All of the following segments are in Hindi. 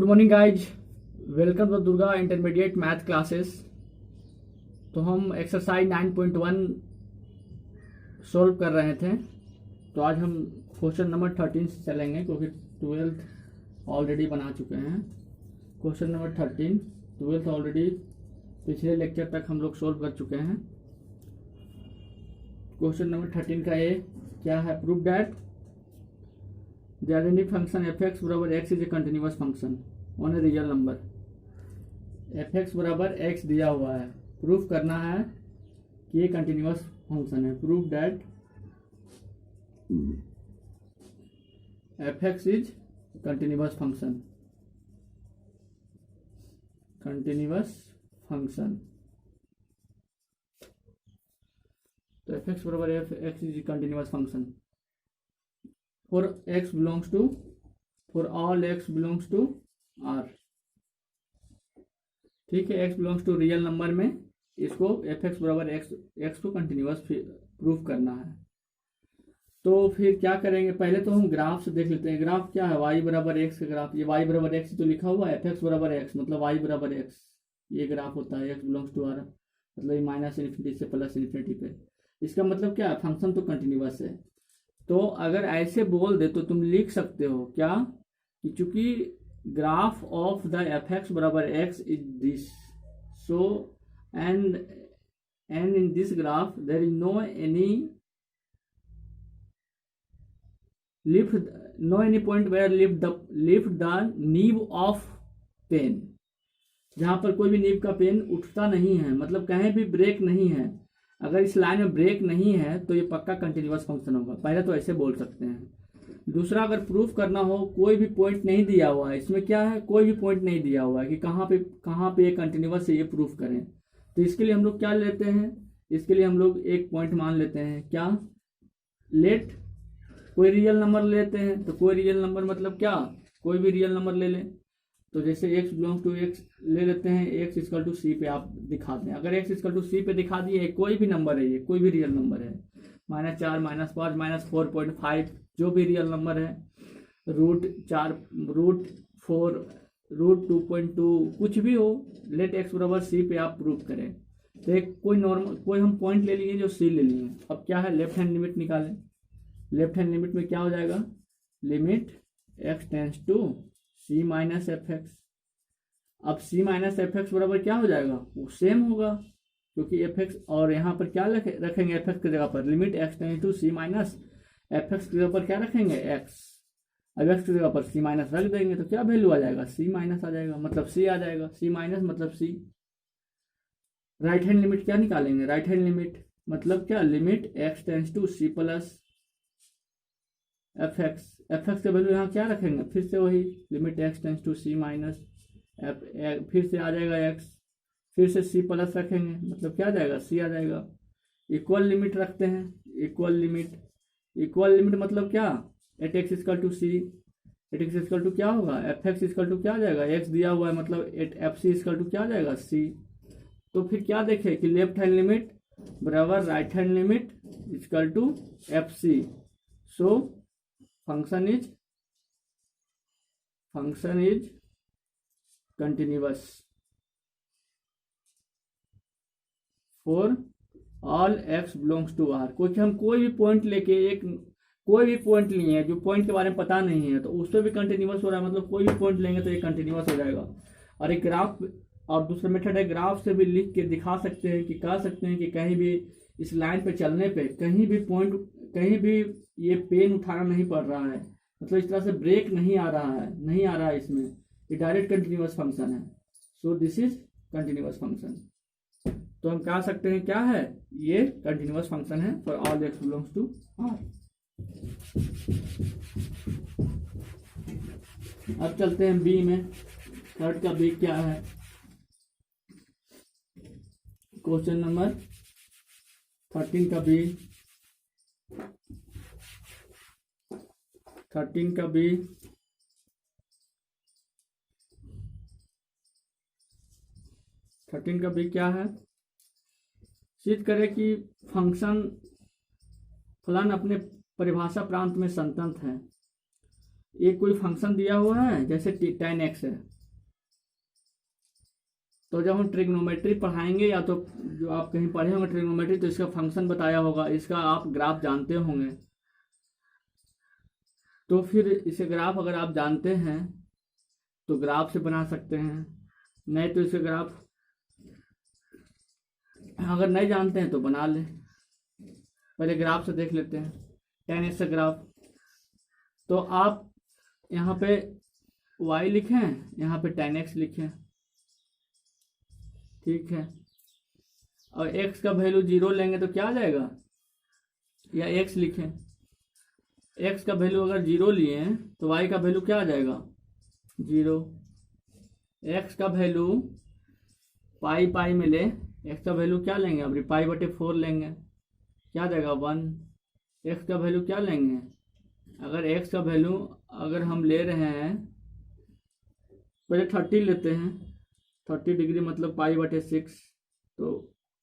Morning guys, welcome to Durga intermediate math classes. तो हम एक्सरसाइज 9.1 सॉल्व कर रहे थे। तो आज हम क्वेश्चन नंबर 13 से चलेंगे क्योंकि 12th ऑलरेडी बना चुके हैं। क्वेश्चन नंबर 13 12th ऑलरेडी पिछले लेक्चर तक हम लोग सॉल्व कर चुके हैं। क्वेश्चन नंबर 13 का ये क्या है? Prove that the identity function f(x) बराबर x is a continuous function on a real number. f(x) बराबर x दिया हुआ है, प्रूफ करना है कि ये कंटिन्यूअस फंक्शन है। Proof that f(x) is continuous function. Continuous function तो f(x) बराबर f(x) is continuous function for all x belongs to R। ठीक है, x belongs to real number में इसको f(x) बराबर x को कंटिन्यूअस प्रूफ करना है। तो फिर क्या करेंगे? पहले तो हम ग्राफ से देख लेते हैं। ग्राफ क्या है? y बराबर x का ग्राफ। ये y बराबर x तो लिखा हुआ है, f(x) बराबर x मतलब y बराबर x ये ग्राफ होता है। x बिलोंग्स टू R मतलब माइनस इन्फिनिटी से प्लस इन्फिनिटी पे। इसका मतलब क्या है? फंक्शन तो कंटिन्यूअस है। तो अगर ऐसे बोल दे तो तुम लिख सकते हो क्या कि चूंकि ग्राफ ऑफ द f(x) बराबर x is this, so and in this graph there is no any point where lift the nib of pen. जहां पर कोई भी नीव का पेन उठता नहीं है, मतलब कहीं भी ब्रेक नहीं है। अगर इस लाइन में ब्रेक नहीं है तो ये पक्का कंटिन्यूअस फंक्शन होगा। पहले तो ऐसे बोल सकते हैं। दूसरा, अगर प्रूफ करना हो, कोई भी पॉइंट नहीं दिया हुआ है इसमें। क्या है? कोई भी पॉइंट नहीं दिया हुआ है कि कहाँ पे ये कंटिन्यूअस है, ये प्रूफ करें। तो इसके लिए हम लोग क्या लेते हैं? इसके लिए हम लोग एक पॉइंट मान लेते हैं। क्या? लेट कोई रियल नंबर लेते हैं। तो कोई रियल नंबर मतलब क्या? कोई भी रियल नंबर ले लें। तो जैसे x बिलोंग टू x ले लेते हैं, x इक्वल टू c पे आप दिखा दें। अगर x इक्वल टू c पे दिखा दिए, कोई भी नंबर है, ये कोई भी रियल नंबर है, -4 -5 -4.5 जो भी रियल नंबर है, √4 √4 √2.2 कुछ भी हो, लेट x बराबर c पे आप प्रूफ करें। तो एक कोई हम पॉइंट ले लिए जो c ले लिए। अब क्या है? लेफ्ट हैंड लिमिट निकालें। लेफ्ट हैंड लिमिट में क्या हो जाएगा? Limit x tends to c minus f(x). अब c माइनस f(x) बराबर क्या हो जाएगा? वो सेम होगा क्योंकि f(x) और यहाँ पर क्या रखेंगे? f(x) की जगह पर limit x tends to c minus f(x) की जगह पर क्या रखेंगे? x। अब x की जगह पर c माइनस रख देंगे तो क्या वैल्यू आ जाएगा? c माइनस आ जाएगा, मतलब c आ जाएगा। c माइनस मतलब c। राइट हैंड लिमिट क्या निकालेंगे? राइट हैंड लिमिट मतलब क्या? Limit x tends to c plus f(x) का वैल्यू यहाँ क्या रखेंगे? फिर से वही limit x tends to c minus f, फिर से आ जाएगा x, फिर से c प्लस रखेंगे मतलब क्या आ जाएगा? c आ जाएगा। इक्वल लिमिट रखते हैं। इक्वल लिमिट मतलब क्या? At x equal to c। At x equal to क्या होगा? f(x) इक्वल टू क्या आ जाएगा? x दिया हुआ है मतलब एट fc इक्वल टू क्या आ जाएगा? c। तो फिर क्या देखें कि लेफ्ट हैंड लिमिट बराबर right hand limit equal to fc। So function is continuous for all x belongs to R। क्योंकि हम कोई भी पॉइंट लेके कोई भी पॉइंट लिए हैं जो पॉइंट के बारे में पता नहीं है तो उस पर भी कंटिन्यूअस हो रहा है, मतलब कोई भी पॉइंट लेंगे तो ये कंटिन्यूअस हो जाएगा। और एक ग्राफ और दूसरा मेथड है, ग्राफ से भी लिख के दिखा सकते हैं कि कह सकते हैं कि कहीं भी इस लाइन पे चलने पे कहीं भी ये पेन उठाना नहीं पड़ रहा है, मतलब इस तरह से ब्रेक नहीं आ रहा है इसमें। ये डायरेक्ट कंटिन्यूअस फंक्शन है। So this is continuous function. तो हम कह सकते हैं क्या है? ये कंटिन्यूअस फंक्शन है for all x belongs to R। अब चलते हैं बी में। थर्ड का बी क्या है? क्वेश्चन नंबर 13 का बी। 13 का बी क्या है? सिद्ध करें कि फंक्शन फलन अपने परिभाषा प्रांत में संतत है। एक कोई फंक्शन दिया हुआ है जैसे tan x है, तो जब हम ट्रिग्नोमेट्री पढ़ाएंगे या तो जो आप कहीं पढ़े होंगे ट्रिग्नोमेट्री, तो इसका फंक्शन बताया होगा, इसका आप ग्राफ जानते होंगे। तो फिर इसे ग्राफ अगर आप जानते हैं तो ग्राफ से बना सकते हैं, नहीं तो इसे ग्राफ अगर नहीं जानते हैं तो बना लें। पहले ग्राफ से देख लेते हैं, tan x का ग्राफ। तो आप यहाँ पे y लिखें, यहाँ पे tan x लिखें, ठीक है। और x का वैल्यू 0 लेंगे तो क्या आ जाएगा, या x लिखें, x का वैल्यू अगर 0 लिए तो y का वैल्यू क्या आ जाएगा, 0। x का वैल्यू पाई पाई में ले, x का वैल्यू क्या लेंगे, अब पाई/4 लेंगे, क्या आ जाएगा 1। x का वैल्यू क्या लेंगे, अगर x का वैल्यू अगर हम ले रहे हैं, पहले 30 लेते हैं, 30 डिग्री मतलब पाई/6, तो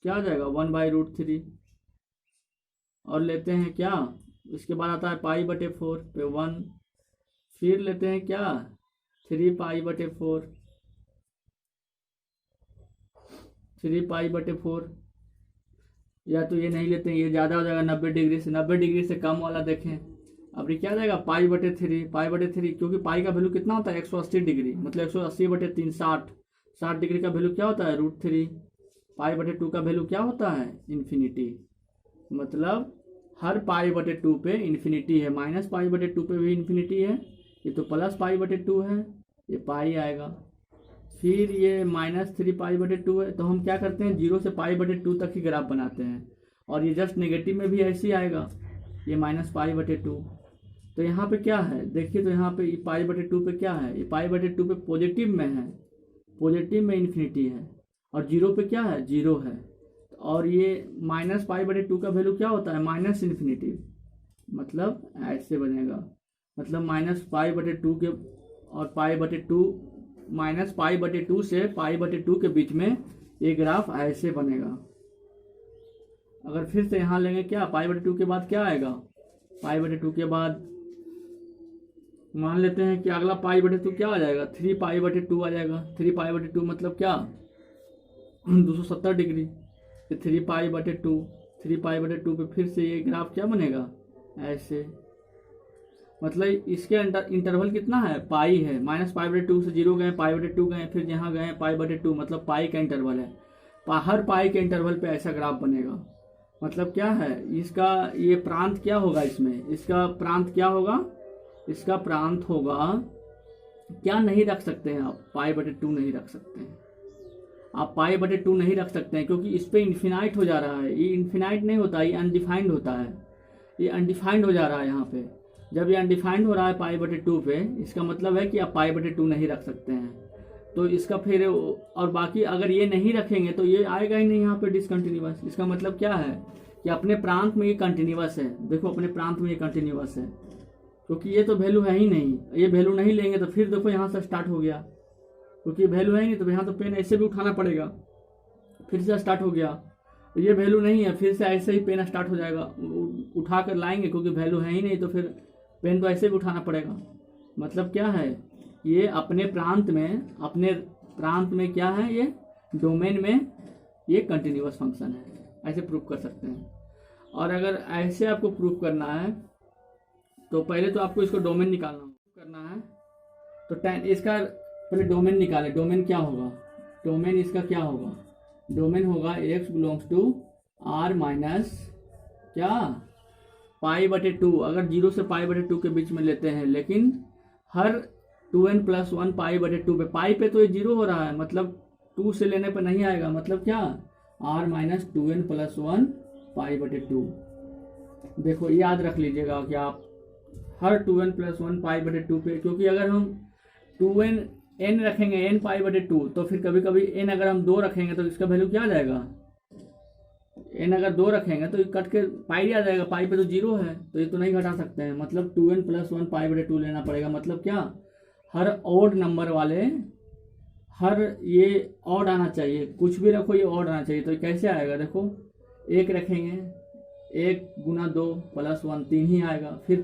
क्या आ जाएगा 1/√3। और लेते हैं क्या, इसके बाद आता है पाई/4 पे 1, फिर लेते हैं क्या 3 पाई/4, या तो ये नहीं लेते हैं, ये ज़्यादा हो जाएगा 90 डिग्री से, 90 डिग्री से कम वाला देखें। अब ये क्या आ जाएगा पाई/3, क्योंकि पाई का वैल्यू कितना होता है 180 डिग्री, मतलब 180/3 60 डिग्री का वैल्यू क्या होता है √3। पाई/2 का वैल्यू क्या होता है इन्फिनिटी, मतलब हर पाई/2 पे इन्फिनिटी है, -पाई/2 पे भी इन्फिनिटी है, ये तो +पाई/2 है, ये पाई आएगा। फिर ये -3 पाई/2 है, तो हम क्या करते हैं 0 से पाई/2 तक ही ग्राफ बनाते हैं, और ये जस्ट नेगेटिव में भी ऐसे ही आएगा, ये -पाई/2। तो यहाँ पे क्या है देखिए, तो यहाँ पे पाई/2 पे क्या है, ये पाई/2 पे पॉजिटिव में है, पॉजिटिव में इन्फिनिटी है, और 0 पे क्या है 0 है। और ये -पाई/2 का वैल्यू क्या होता है -इन्फिनिटी, मतलब ऐसे बनेगा, मतलब -पाई/2 के और पाई/2 -पाई/2 से पाई/2 के बीच में ये ग्राफ ऐसे बनेगा। अगर फिर से यहाँ लेंगे क्या, पाई/2 के बाद क्या आएगा, पाई/2 के बाद मान लेते हैं कि अगला पाई/2 क्या आ जाएगा 3 पाई/2 आ जाएगा। 3 पाई/2 मतलब क्या 270 डिग्री, 3 पाई/2 पे फिर से ये ग्राफ क्या बनेगा ऐसे, मतलब इसके अंदर इंटरवल कितना है पाई है, -पाई/2 से 0 गए, पाई/2 गए, फिर यहाँ गए पाई/2, मतलब पाई का इंटरवल है। हर पाई के इंटरवल पे ऐसा ग्राफ बनेगा। मतलब क्या है इसका, ये प्रांत क्या होगा इसमें, इसका प्रांत क्या होगा, इसका प्रांत होगा क्या, नहीं रख सकते हैं आप पाई/2 नहीं रख सकते हैं, आप पाई/2 नहीं रख सकते हैं, क्योंकि इस पे इन्फिनाइट हो जा रहा है। ये इन्फिनाइट नहीं होता, ये अनडिफाइंड होता है, ये अनडिफाइंड हो जा रहा है यहाँ पे। जब ये अनडिफाइंड हो रहा है पाई/2 पे, इसका मतलब है कि आप पाई/2 नहीं रख सकते हैं। तो इसका फिर और बाकी अगर ये नहीं रखेंगे तो ये आएगा ही नहीं यहाँ पे डिसकंटिन्यूअस। इसका मतलब क्या है कि अपने प्रांत में ये कंटिन्यूअस है, देखो अपने प्रांत में ये कंटिन्यूअस है, क्योंकि ये तो वैल्यू है ही नहीं, ये वैल्यू नहीं लेंगे तो फिर देखो यहाँ से स्टार्ट हो गया, क्योंकि वैल्यू है ही नहीं, तो यहाँ तो पेन ऐसे भी उठाना पड़ेगा, फिर से स्टार्ट हो गया। ये वैल्यू नहीं है, फिर से ऐसे ही पेन स्टार्ट हो जाएगा, उठा कर लाएंगे, क्योंकि वैल्यू है ही नहीं, तो फिर पेन तो ऐसे भी उठाना पड़ेगा। मतलब क्या है, ये अपने प्रांत में क्या है, ये डोमेन में ये कंटिन्यूअस फंक्शन है, ऐसे प्रूव कर सकते हैं। और अगर ऐसे आपको प्रूव करना है तो पहले तो आपको इसको डोमेन करना है, तो tan इसका पहले डोमेन निकाले। डोमेन क्या होगा, डोमेन इसका क्या होगा, डोमेन होगा x belongs to r minus क्या पाई/2, अगर 0 से पाई/2 के बीच में लेते हैं, लेकिन हर 2n+1 पाई/2 पे, पाई पे तो ये 0 हो रहा है, मतलब 2 से लेने पर नहीं आएगा, मतलब क्या r माइनस 2n+1 पाई/2। देखो याद रख लीजिएगा कि आप हर 2n+1 पाई/2 पे, क्योंकि अगर हम 2n रखेंगे n पाई/2, तो फिर कभी कभी n अगर हम 2 रखेंगे तो इसका वैल्यू क्या आ जाएगा, n अगर 2 रखेंगे तो कट के पाई आ जाएगा, पाई पे तो 0 है, तो ये तो नहीं घटा सकते हैं, मतलब 2n+1 पाई/2 लेना पड़ेगा। मतलब क्या हर ऑड नंबर वाले, हर ये ऑड आना चाहिए, कुछ भी रखो ये ऑड आना चाहिए। तो कैसे आएगा, देखो 1 रखेंगे, 1 × 2 + 1 3 ही आएगा, फिर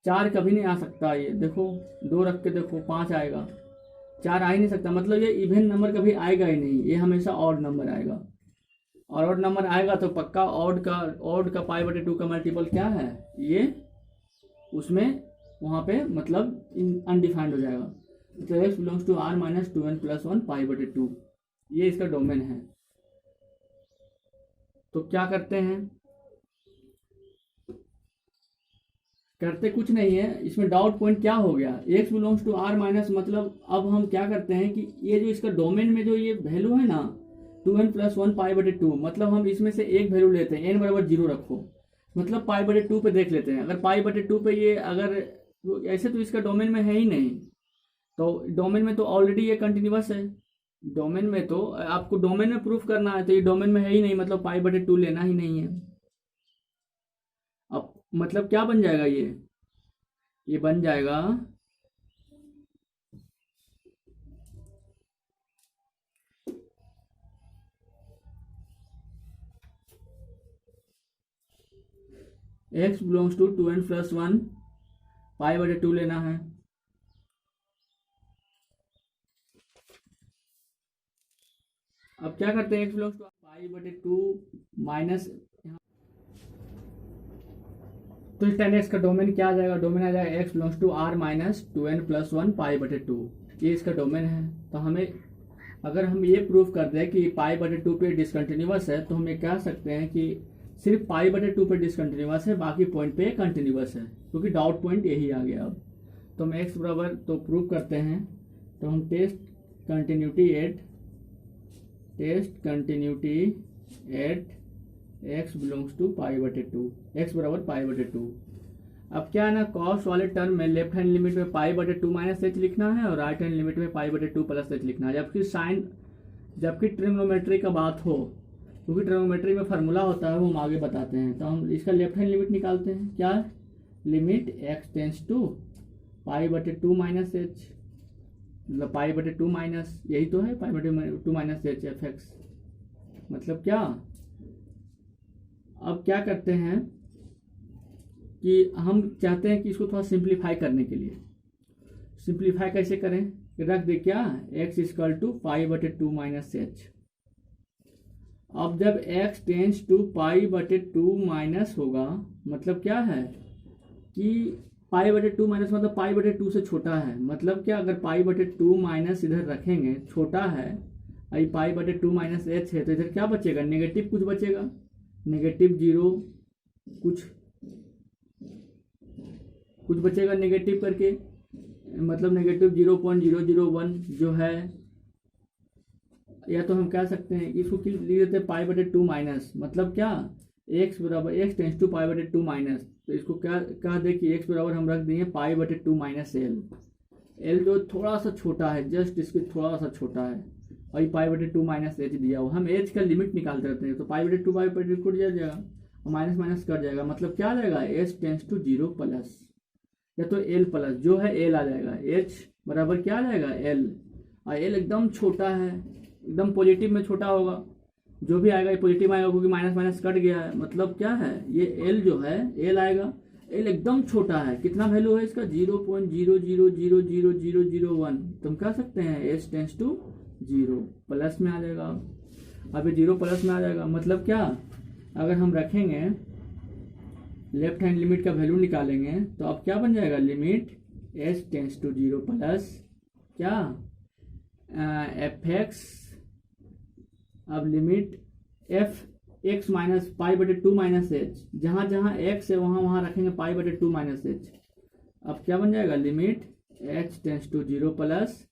4 कभी नहीं आ सकता, ये देखो 2 रख के देखो 5 आएगा, 4 आ ही नहीं सकता, मतलब ये इवन नंबर कभी आएगा ही नहीं, ये हमेशा ऑड नंबर आएगा। और ऑड नंबर आएगा तो पक्का ऑड का पाई बटे 2 का मल्टीपल क्या है, ये उसमें वहाँ पे मतलब अनडिफाइंड हो जाएगा। तो x belongs to r minus 2n plus 1 pi बटे 2, ये इसका डोमेन है। तो क्या करते हैं, करते कुछ नहीं है, इसमें डाउट पॉइंट क्या हो गया, x belongs to r minus, मतलब अब हम क्या करते हैं कि ये जो इसका डोमेन में जो ये वैल्यू है ना 2n प्लस 1 पाई बटे 2, मतलब हम इसमें से एक वैल्यू लेते हैं, n बराबर 0 रखो, मतलब पाई बटे 2 पे देख लेते हैं। अगर पाई बटे 2 पे ये अगर ऐसे तो इसका डोमेन में है ही नहीं, तो डोमेन में तो ऑलरेडी ये कंटिन्यूअस है, डोमेन में तो आपको डोमेन में प्रूफ करना है, तो ये डोमेन में है ही नहीं, मतलब पाई बटे 2 लेना ही नहीं है। अब मतलब क्या बन जाएगा, ये बन जाएगा x belongs to 2n plus 1 pi बटे 2 लेना है। अब क्या करते हैं, x बिलोंग्स टू पाई बटे 2 माइनस, तो इस 10x का डोमेन क्या आ जाएगा, डोमेन आ जाएगा x belongs to r minus 2n plus 1 pi बटे 2, ये इसका डोमेन है। तो हमें अगर हम ये प्रूफ कर दें कि पाई बटे 2 पे डिसकंटिन्यूअस है, तो हम ये कह सकते हैं कि सिर्फ पाई बटे 2 पे डिसकंटिन्यूअस है, बाकी पॉइंट पे कंटिन्यूअस है, क्योंकि डाउट पॉइंट यही आ गया। अब तो हम x बराबर तो प्रूफ करते हैं, तो हम test continuity at x belongs to pi बटे 2, x बराबर पाई बटे 2। अब क्या है ना, कॉस वाले टर्म में लेफ्ट हैंड लिमिट में पाई बटे 2 माइनस एच लिखना है और राइट हैंड लिमिट में पाई बटे 2 प्लस एच लिखना है। जबकि ट्रिग्नोमेट्री का बात हो, क्योंकि ट्रिग्नोमेट्री में फार्मूला होता है, वो हम आगे बताते हैं। तो हम इसका लेफ्ट हैंड लिमिट निकालते हैं, क्या limit x tends to pi बटे 2 माइनस एच, मतलब पाई बटे 2 माइनस, यही तो है पाई बटे 2 माइनस एच एफ एक्स, मतलब क्या। अब क्या करते हैं कि हम चाहते हैं कि इसको थोड़ा सिंप्लीफाई करने के लिए, सिंप्लीफाई कैसे करें, रख दे क्या x इक्वल टू पाई बटे 2 माइनस एच। अब जब x टेंस टू पाई बटे 2 माइनस होगा, मतलब क्या है कि पाई बटे 2 माइनस मतलब पाई बटे 2 से छोटा है, मतलब क्या, अगर पाई बटे 2 माइनस इधर रखेंगे छोटा है, आई पाई बटे 2 माइनस एच है, तो इधर क्या बचेगा, नेगेटिव कुछ बचेगा, नेगेटिव 0 कुछ बचेगा नेगेटिव करके, मतलब नेगेटिव 0.001 जो है, या तो हम कह सकते हैं इसको लिख देते हैं पाई बटे 2 माइनस, मतलब क्या x बराबर x टेंस टू पाई बटे 2 माइनस, तो इसको क्या कह दे कि x बराबर हम रख देंगे पाई बटे 2 माइनस एल जो थोड़ा सा छोटा है, जस्ट इसके थोड़ा सा छोटा है, और ये पाई बटे 2 माइनस एच दिया हुआ, हम एच का लिमिट निकालते रहते हैं, तो पाई बटे 2 पाई बटे कट जाएगा और माइनस माइनस कट जाएगा, मतलब क्या आ जाएगा एच टेंस टू 0 प्लस, या तो एल प्लस जो है एल आ जाएगा, एच बराबर क्या आ जाएगा एल, और एल एकदम छोटा है, एकदम पॉजिटिव में छोटा होगा, जो भी आएगा ये पॉजिटिव आएगा, क्योंकि माइनस माइनस कट गया है, मतलब क्या है ये एल जो है एल आएगा, एल एकदम छोटा है, कितना वैल्यू है इसका 0.0000001, तो हम कह सकते हैं एच टेंस टू 0 प्लस में आ जाएगा। अब ये 0 प्लस में आ जाएगा, मतलब क्या, अगर हम रखेंगे लेफ्ट हैंड लिमिट का वैल्यू निकालेंगे, तो अब क्या बन जाएगा, limit h tends to 0 plus क्या एफ एक्स, अब limit f x minus pi बटे 2 माइनस एच, जहाँ जहाँ एक्स है वहाँ रखेंगे पाई बटे 2 माइनस एच। अब क्या बन जाएगा, limit h tends to 0 plus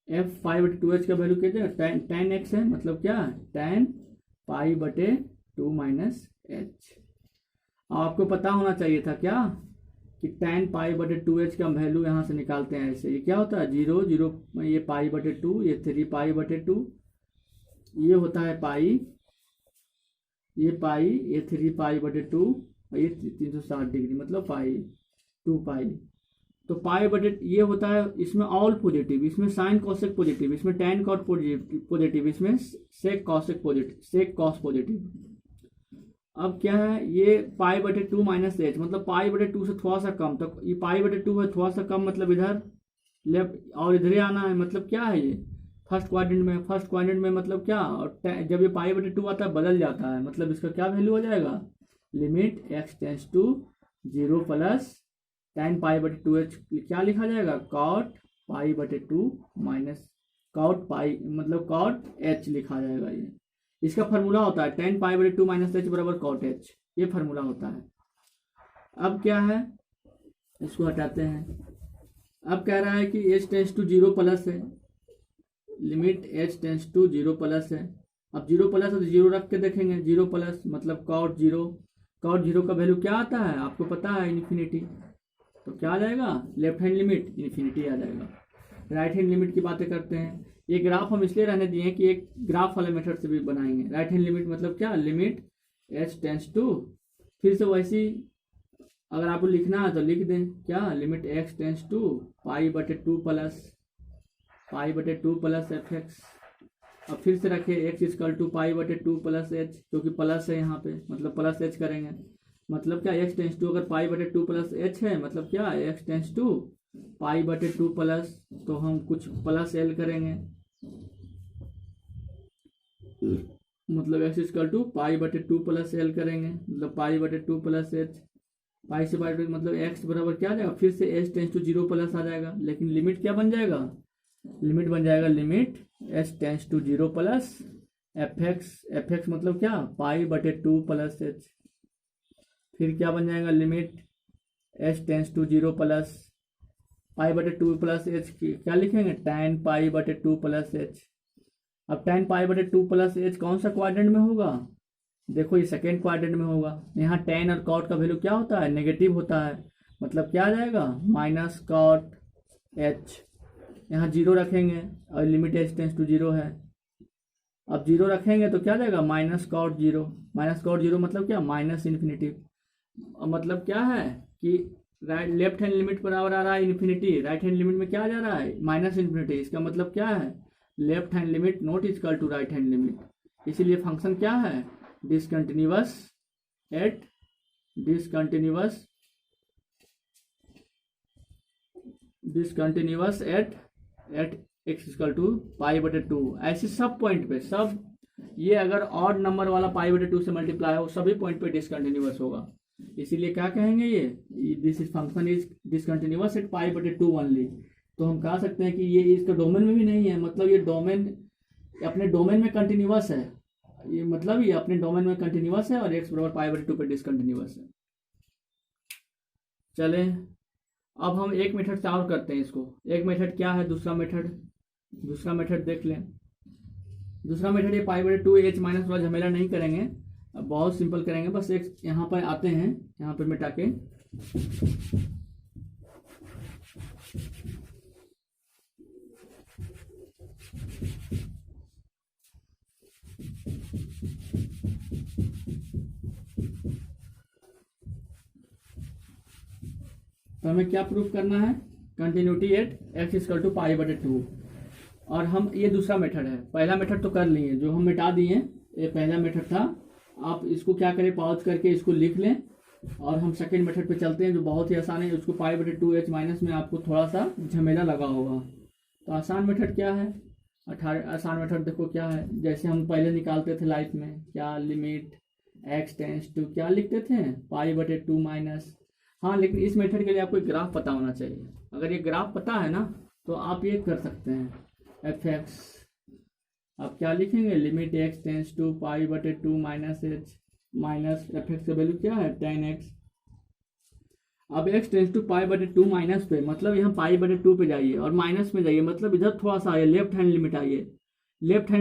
f pi बटे 2h का वैल्यू क्या जाएगा, tan x है, मतलब क्या tan पाई बटे 2 माइनस एच। आपको पता होना चाहिए था क्या कि tan पाई बटे 2h का वैल्यू यहाँ से निकालते हैं ऐसे, ये क्या होता है 0 ये पाई बटे 2, ये 3 पाई बटे 2, ये होता है पाई, ये पाई, ये 3 पाई बटे 2, और ये 360 डिग्री मतलब पाई 2 पाई। तो पाई बटे ये होता है, इसमें ऑल पॉजिटिव, इसमें साइन कॉसेक पॉजिटिव, इसमें tan कॉट पॉजिटिव, इसमें सेक कॉसेक पॉजिटिव, सेक कॉस पॉजिटिव। अब क्या है, ये पाई बटे 2 माइनस एच, मतलब पाई बटे 2 से थोड़ा सा कम, तो ये पाई बटे 2 है थोड़ा सा कम, मतलब इधर लेफ्ट और इधर ही आना है, मतलब क्या है ये फर्स्ट क्वाड्रेंट में मतलब क्या, और जब ये पाई बटे 2 आता है बदल जाता है, मतलब इसका क्या वैल्यू हो जाएगा, limit x tends to 0 plus tan pi बटे 2h क्या लिखा जाएगा, कॉट पाई बटे 2 माइनस कॉट पाई मतलब कॉट h लिखा जाएगा। ये इसका फार्मूला होता है tan पाई बटे 2 माइनस h बराबर कॉट h, ये फार्मूला होता है। अब क्या है, इसको हटाते हैं। अब कह रहा है कि h टेंस टू 0 प्लस है, limit h tends to 0 plus है। अब 0 प्लस है तो 0 रख के देखेंगे, 0 प्लस मतलब कॉट 0 का वैल्यू क्या आता है आपको पता है, इन्फिनिटी। तो क्या आ जाएगा, लेफ्ट हैंड लिमिट इन्फिनिटी आ जाएगा। राइट हैंड लिमिट की बातें करते हैं। ये ग्राफ हम इसलिए रहने दिए कि एक ग्राफ वाले मेथड से भी बनाएंगे। राइट हैंड लिमिट मतलब क्या, लिमिट h टेंस टू, फिर से वैसी अगर आपको लिखना है तो लिख दें क्या, limit x tends to pi बटे 2 प्लस एफ एक्स। अब फिर से रखे x इक्वल टू पाई बटे 2 प्लस एच, क्योंकि प्लस है यहाँ पे मतलब प्लस एच करेंगे। मतलब क्या, x टेंस टू अगर पाई बटे 2 प्लस एच है, मतलब क्या x टेंस टू पाई बटे 2 प्लस, तो हम कुछ प्लस एल करेंगे, मतलब x इक्वल टू पाई बटे 2 प्लस एल करेंगे, मतलब पाई बटे 2 प्लस एच। पाई से पाई मतलब x बराबर क्या आ जाएगा, फिर से h टेंस टू 0 प्लस आ जाएगा, लेकिन लिमिट क्या बन जाएगा, लिमिट बन जाएगा limit h tends to 0 plus f x मतलब क्या, पाई बटे 2 प्लस एच। फिर क्या बन जाएगा, limit h tends to 0 plus pi बटे 2 प्लस एच, क्या लिखेंगे, tan पाई बटे 2 प्लस एच। अब tan पाई बटे 2 प्लस एच कौन सा क्वाड्रेंट में होगा, देखो ये सेकेंड क्वाड्रेंट में होगा। यहाँ tan और cot का वैल्यू क्या होता है, नेगेटिव होता है, मतलब क्या आ जाएगा, माइनस कॉट h। यहाँ 0 रखेंगे और लिमिट h टेंस टू 0 है। अब 0 रखेंगे तो क्या आ जाएगा, माइनस कॉट 0 मतलब क्या, माइनस इन्फिनिटी। मतलब क्या है कि राइट लेफ्ट हैंड लिमिट बराबर आ रहा है इन्फिनिटी, राइट हैंड लिमिट में क्या आ जा रहा है, माइनस इन्फिनिटी। इसका मतलब क्या है, left hand limit not equal to right hand limit. इसीलिए फंक्शन क्या है, discontinuous at x equal to pi बटे 2। ऐसे सब पॉइंट पे, सब ये अगर ऑड नंबर वाला पाई बटे 2 से मल्टीप्लाई हो, सभी पॉइंट पे डिसकंटिन्यूअस होगा। इसीलिए क्या कहेंगे, ये this is function is discontinuous at pi बटे 2 ओनली। तो हम कह सकते हैं कि ये इसका डोमेन में भी नहीं है, मतलब ये डोमेन अपने डोमेन में कंटिन्यूअस है, ये मतलब ये अपने डोमेन में कंटिन्यूअस है और x बराबर पाई बटे 2 पे डिसकंटिन्यूअस है। चले अब हम एक मेथड से और करते हैं इसको। एक मेथड क्या है, दूसरा मेथड देख लें। दूसरा मेथड ये पाई बटे 2 h माइनस वाला झमेला नहीं करेंगे, अब बहुत सिंपल करेंगे। बस एक यहाँ पर आते हैं, यहाँ पर मिटा के तो हमें क्या प्रूफ करना है, continuity at x equal to pi बटे 2। और हम ये दूसरा मेथड है, पहला मेथड तो कर लिए जो हम मिटा दिए, ये पहला मेथड था। आप इसको क्या करें, पॉज करके इसको लिख लें और हम सेकेंड मेथड पे चलते हैं जो बहुत ही आसान है। उसको पाई बटे 2h माइनस में आपको थोड़ा सा झमेला लगा होगा। तो आसान मेथड क्या है, आसान मेथड देखो क्या है, जैसे हम पहले निकालते थे लाइफ में, क्या लिमिट x टेंस टू क्या लिखते थे, पाई बटे 2 माइनस। हाँ, लेकिन इस मेथड के लिए आपको एक ग्राफ पता होना चाहिए। अगर ये ग्राफ पता है ना तो आप ये कर सकते हैं, एफ एक्स आप क्या लिखेंगे, limit x tends to pi बटे 2 minus h minus f x का वैल्यू क्या है, tan x। अब x टेंस टू पाई बटे 2 माइनस पे, मतलब यहाँ पाई बटे 2 पे जाइए और माइनस में जाइए, मतलब इधर थोड़ा सा आइए, लेफ्ट हैंड लिमिट आइए, लेफ्ट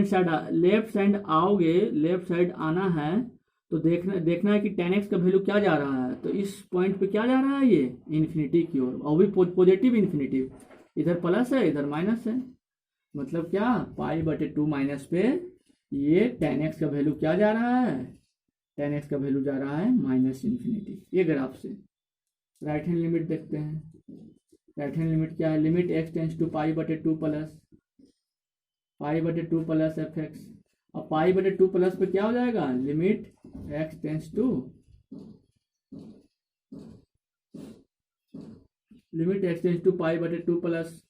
साइड आओगे, लेफ्ट साइड आना है तो देखना है कि tan x का वैल्यू क्या जा रहा है। तो इस पॉइंट पे क्या जा रहा है, ये इन्फिनिटी की ओर, और भी पॉजिटिव इन्फिनिटी, इधर प्लस है इधर माइनस है। मतलब क्या, पाई बटे 2 माइनस पे ये tan x का वैल्यू क्या जा रहा है, tan x का वैल्यू जा रहा है माइनस इन्फिनिटी। ये ग्राफ से राइट हैंड लिमिट देखते हैं। राइट हैंड लिमिट क्या है, limit x tends to pi बटे 2 प्लस एफ एक्स। और पाई बटे 2 प्लस पे क्या हो जाएगा, limit x tends to pi बटे 2 प्लस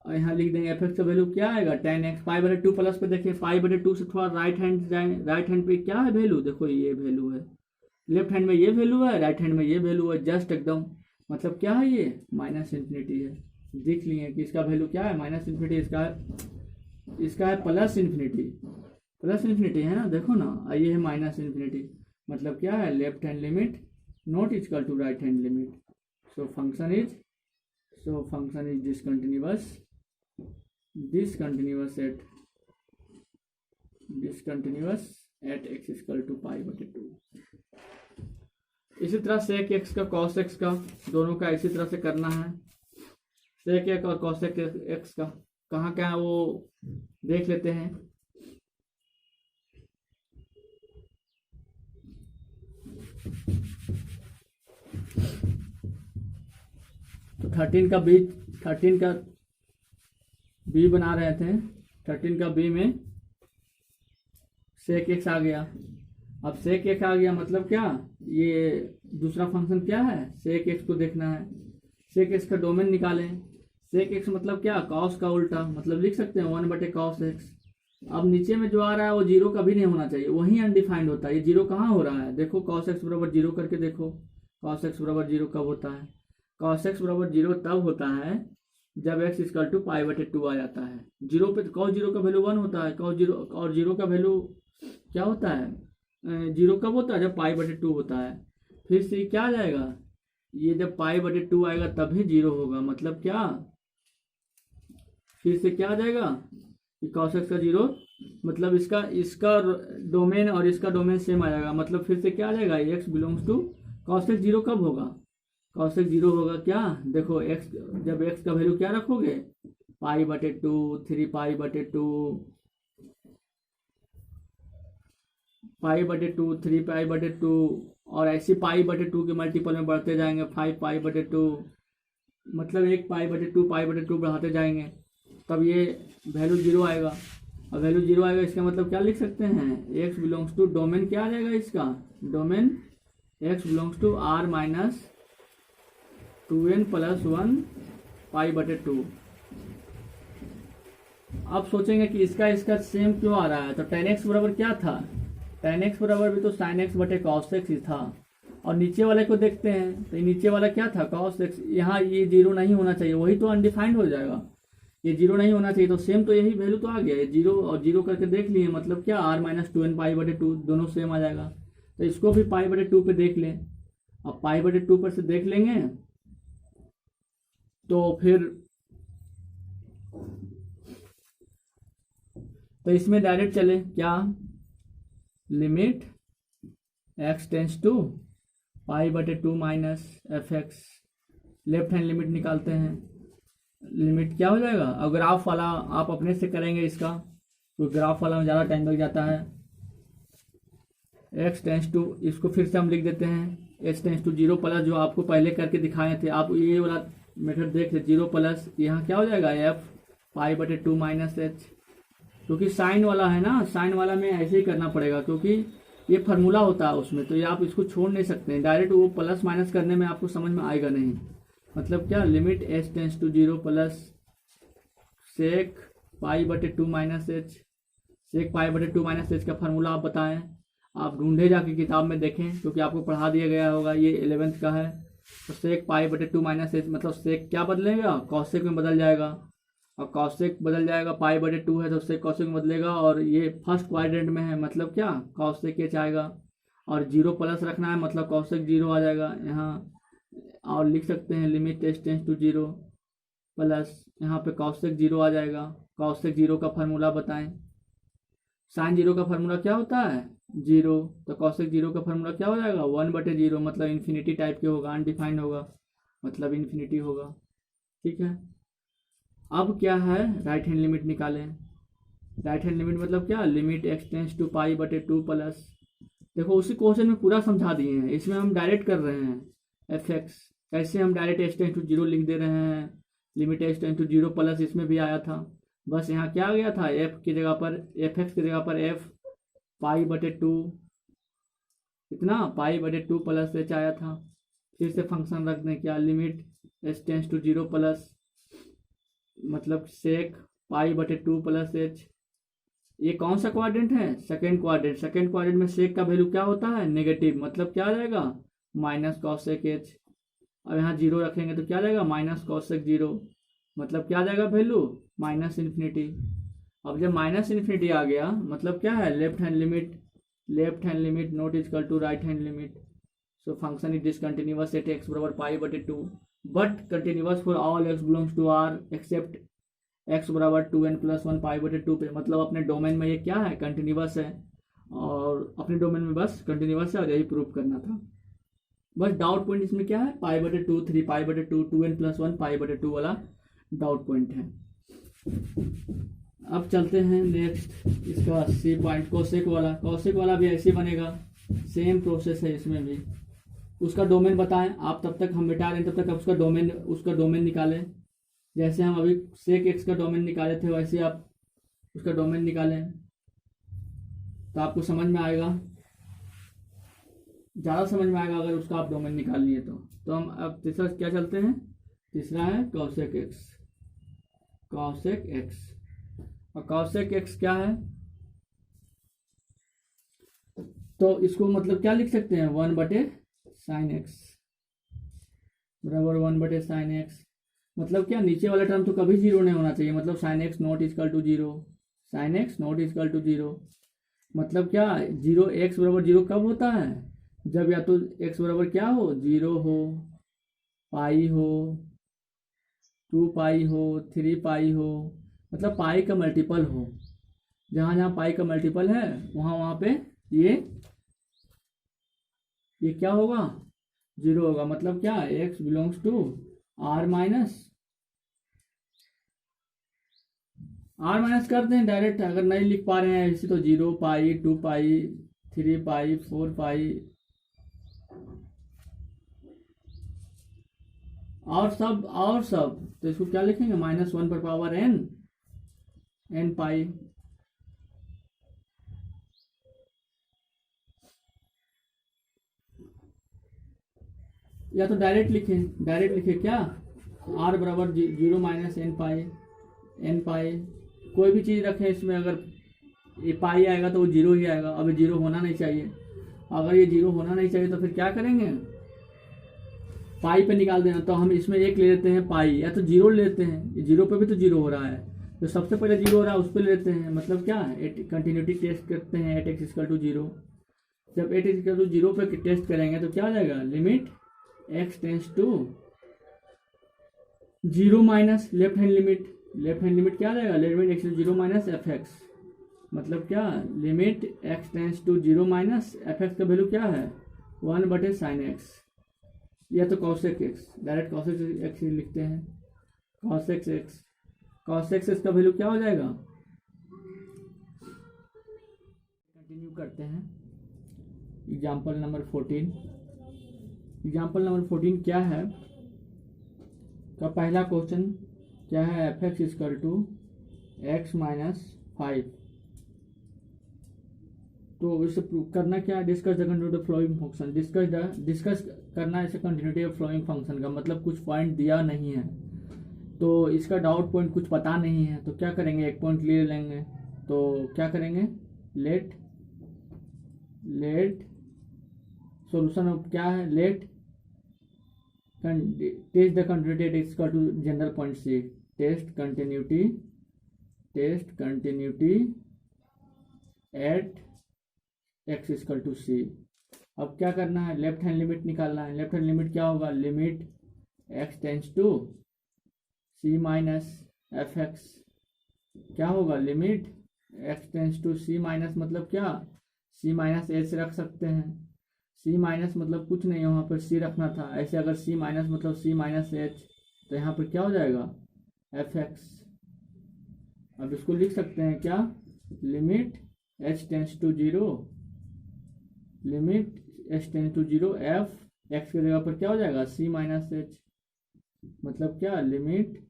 और यहाँ लिख देंगे एफ एक्स का वैल्यू क्या आएगा, टेन एक्स। पाई बटे टू प्लस पे देखिए, पाई बटे टू से थोड़ा राइट हैंड जाए, राइट हैंड पे क्या है वैल्यू, देखो ये वैल्यू है, लेफ्ट हैंड में ये वैल्यू है, राइट हैंड में ये वैल्यू है, जस्ट एकदम मतलब क्या है ये माइनस इन्फिनिटी है। देख लिए कि इसका वैल्यू क्या है माइनस इन्फिनिटी, इसका है प्लस इन्फिनिटी, प्लस इन्फिनिटी है ना, देखो ना, और ये है माइनस इन्फिनिटी, मतलब क्या है left hand limit not equal to right hand limit. So function is discontinuous at x equal to pi बटे टू। इसी तरह सेक एक्स का कॉस एक्स का दोनों का इसी तरह से करना है। सेक एक्स और कॉस एक्स का कहाँ क्या है वो देख लेते हैं। तो 13 का बी बना रहे थे, 13 का बी में सेक एक्स आ गया। अब सेक एक्स आ गया मतलब क्या, ये दूसरा फंक्शन क्या है, सेक एक्स को देखना है। सेक एक्स का डोमेन निकालें। सेक एक्स मतलब क्या, कॉस का उल्टा, मतलब लिख सकते हैं 1/cos x। अब नीचे में जो आ रहा है वो जीरो कभी नहीं होना चाहिए, वही अनडिफाइंड होता है। ये जीरो कहाँ हो रहा है, देखो cos x बराबर जीरो करके देखो, cos x बराबर जीरो कब होता है, cos x बराबर जीरो तब होता है जब x इक्वल टू पाई बटे टू आ जाता है। जीरो पे cos जीरो का वैल्यू 1 होता है, cos जीरो और जीरो का वैल्यू क्या होता है, जीरो कब होता है, जब पाई बटे टू होता है। फिर से क्या आ जाएगा, ये जब पाई बटे टू आएगा तभी जीरो होगा, मतलब क्या, फिर से क्या आ जाएगा कि cos x का जीरो, मतलब इसका डोमेन और इसका डोमेन सेम आ जाएगा, मतलब फिर से क्या आ जाएगा, x belongs to cos x। Zero कब होगा, cos x जीरो होगा क्या, देखो x जब x का वैल्यू क्या रखोगे, पाई बटे टू, 3 पाई बटे टू, पाई बटे टू, 3 पाई बटे टू, और ऐसे पाई बटे टू के मल्टीपल में बढ़ते जाएंगे, 5 पाई बटे टू, मतलब 1 पाई बटे टू बढ़ाते जाएंगे, तब ये वैल्यू जीरो आएगा। और वैल्यू जीरो आएगा इसका मतलब क्या लिख सकते हैं, x बिलोंग्स टू, डोमेन क्या आ जाएगा इसका, domain x belongs to r minus 2n plus 1 pi बटे टू। अब सोचेंगे कि इसका सेम क्यों आ रहा है, तो tan x बराबर क्या था, tan x बराबर भी तो sin x बटे cos x ही था। और नीचे वाले को देखते हैं, तो नीचे वाला क्या था, cos x, यहाँ ये जीरो नहीं होना चाहिए, वही तो अनडिफाइंड हो जाएगा, ये जीरो नहीं होना चाहिए, तो सेम तो यही वैल्यू तो आ गया, ये जीरो और जीरो करके देख लिए, मतलब क्या r माइनस 2n पाई बटे टू दोनों सेम आ जाएगा। तो इसको भी पाई बटे टू पे देख लें, अब पाई बटे टू पर से देख लेंगे तो फिर तो इसमें डायरेक्ट चले क्या, limit x tends to pi बटे two minus f x, left hand limit निकालते हैं, लिमिट क्या हो जाएगा। और ग्राफ वाला आप अपने से करेंगे इसका, तो ग्राफ वाला में ज़्यादा टाइम लग जाता है। x टेंस टू, इसको फिर से हम लिख देते हैं x tends to zero plus, जो आपको पहले करके दिखाए थे, आप ये वाला मेथड देख ले, जीरो प्लस यहाँ क्या हो जाएगा f पाई बटे टू माइनस एच, क्योंकि साइन वाला है ना, साइन वाला में ऐसे ही करना पड़ेगा क्योंकि ये फार्मूला होता है उसमें, तो ये आप इसको छोड़ नहीं सकते हैं, डायरेक्ट वो प्लस माइनस करने में आपको समझ में आएगा नहीं। मतलब क्या, limit h tends to zero plus sec pi बटे two minus h, sec pi बटे टू माइनस एच का फार्मूला आप बताएं, आप ढूंढे जाके किताब में देखें क्योंकि आपको पढ़ा दिया गया होगा, ये 11th का है। तो सेक पाई बटे टू माइनस एच मतलब सेक क्या बदलेगा, कॉसेक में बदल जाएगा, और कॉसेक बदल जाएगा, पाई बटे टू है तो सेक कॉसेक में बदलेगा, और ये फर्स्ट क्वाड्रेंट में है, मतलब क्या कॉसेक एच आएगा, और जीरो प्लस रखना है मतलब कॉसेक जीरो आ जाएगा यहाँ। और लिख सकते हैं limit h tends to zero plus, यहाँ पे कॉसेक जीरो आ जाएगा, कॉसेक जीरो का फार्मूला बताएं, साइन जीरो का फार्मूला क्या होता है जीरो, तो कॉसेक जीरो का फार्मूला क्या हो जाएगा 1/0, मतलब इन्फिनिटी टाइप के होगा, अनडिफाइंड होगा, मतलब इन्फिनिटी होगा। ठीक है, अब क्या है, राइट हैंड लिमिट निकालें। राइट हैंड लिमिट मतलब क्या, limit x tends to pi बटे टू प्लस, देखो उसी क्वेश्चन में पूरा समझा दिए हैं, इसमें हम डायरेक्ट कर रहे हैं एफ एक्स, कैसे हम direct h tends to zero लिख दे रहे हैं, limit h tends to zero plus इसमें भी आया था, बस यहाँ क्या आ गया था, एफ की जगह पर, एफ एक्स की जगह पर एफ पाई बटे टू, कितना पाई बटे टू प्लस एच आया था। फिर से फंक्शन रख दें क्या, limit h tends to zero plus मतलब सेक पाई बटे 2 प्लस एच। ये कौन सा क्वाड्रेंट है? Second quadrant. सेकेंड क्वाड्रेंट में सेक का वैल्यू क्या होता है? नेगेटिव, मतलब क्या आ जाएगा? Minus cosec H. अब यहाँ जीरो रखेंगे तो क्या आ जाएगा? माइनस कॉसेक जीरो, मतलब क्या आ जाएगा वैल्यू? Minus infinity. अब जब माइनस इन्फिनिटी आ गया मतलब क्या है? Left hand limit not equal to right hand limit. So function is discontinuous at x बराबर पाई बटे 2 but continuous for all x belongs to R except x बराबर 2n+1 पाई बटे 2 पे। मतलब अपने डोमेन में ये क्या है? कंटिन्यूअस है, और अपने डोमेन में बस कंटिन्यूअस है, और यही प्रूव करना था। बस डाउट पॉइंट इसमें क्या है? पाई बटे 2, 3 पाई बटे 2, 2n+1 पाई बटे 2 वाला डाउट पॉइंट है। अब चलते हैं नेक्स्ट, इसका सी पॉइंट कोसेक वाला भी ऐसे बनेगा, सेम प्रोसेस है इसमें भी। उसका डोमेन बताएं आप, तब तक हम मिटा रहे हैं, तब तक उसका डोमेन निकालें। जैसे हम अभी सेक एक्स का डोमेन निकाले थे वैसे आप उसका डोमेन निकालें तो आपको समझ में आएगा, ज़्यादा समझ में आएगा अगर उसका आप डोमेन निकाल लिए तो हम अब तीसरा क्या चलते हैं? तीसरा है कॉसेक एक्स। और कॉसेक एक्स क्या है? तो इसको मतलब क्या लिख सकते हैं? 1/sin x बराबर 1/sin x। मतलब क्या? नीचे वाला टर्म तो कभी जीरो नहीं होना चाहिए, मतलब sin x not equal to zero. मतलब क्या? जीरो, एक्स बराबर जीरो कब होता है? जब या तो x बराबर क्या हो? जीरो हो, पाई हो, 2 पाई हो, 3 पाई हो, मतलब पाई का मल्टीपल हो। जहाँ जहाँ पाई का मल्टीपल है वहाँ पे ये क्या होगा? जीरो होगा। मतलब क्या? x belongs to R minus करते हैं डायरेक्ट, अगर नहीं लिख पा रहे हैं इसी तो 0 पाई, 2 पाई, 3 पाई, 4 पाई और सब तो इसको क्या लिखेंगे? -1 पर पावर n पाई। या तो डायरेक्ट लिखे क्या? r बराबर 0 माइनस n पाई। कोई भी चीज़ रखें इसमें, अगर ये पाई आएगा तो वो जीरो ही आएगा। अब जीरो होना नहीं चाहिए, अगर ये जीरो होना नहीं चाहिए तो फिर क्या करेंगे? पाई पे निकाल देना। तो हम इसमें एक ले लेते हैं पाई, या तो जीरो लेते हैं, जीरो पे भी तो जीरो हो रहा है, तो सबसे पहले जीरो हो रहा है उस पर लेते हैं। मतलब क्या? कंटिन्यूटी टेस्ट करते हैं at x equal to zero. जब at x equal to zero पे टेस्ट करेंगे तो क्या हो जाएगा? Limit x tends to zero minus left hand limit क्या आ जाएगा? Limit x zero minus f x. मतलब क्या? Limit x tends to zero minus f x का वैल्यू क्या है? 1/sin x, या तो cosec x, direct cosec x लिखते हैं। कॉसेक एक्स का वैल्यू क्या हो जाएगा? कंटिन्यू करते हैं। एग्जाम्पल नंबर 14 क्या है? का पहला क्वेश्चन क्या है? F x equal to x minus 5। तो इसे प्रूव करना क्या है? Discuss the continuity of following function. Discuss करना है इसे कंटिन्यूटी ऑफ फ्लोइंग फंक्शन का, मतलब कुछ पॉइंट दिया नहीं है तो इसका डाउट पॉइंट कुछ पता नहीं है, तो क्या करेंगे? एक पॉइंट ले लेंगे। तो क्या करेंगे? लेट सॉल्यूशन ऑफ क्या है? Let test the continuity at equal to general point C. Test continuity at x equal to C. अब क्या करना है? लेफ्ट हैंड लिमिट निकालना है। लेफ्ट हैंड लिमिट क्या होगा? Limit x tends to C minus f x. क्या होगा? Limit x tends to C minus, मतलब क्या? सी माइनस एच रख सकते हैं। सी माइनस मतलब कुछ नहीं, वहाँ पर सी रखना था। ऐसे अगर सी माइनस मतलब सी माइनस एच, तो यहाँ पर क्या हो जाएगा? F x. अब इसको लिख सकते हैं क्या? Limit h tends to zero, f x की जगह पर क्या हो जाएगा? C minus h. मतलब क्या? Limit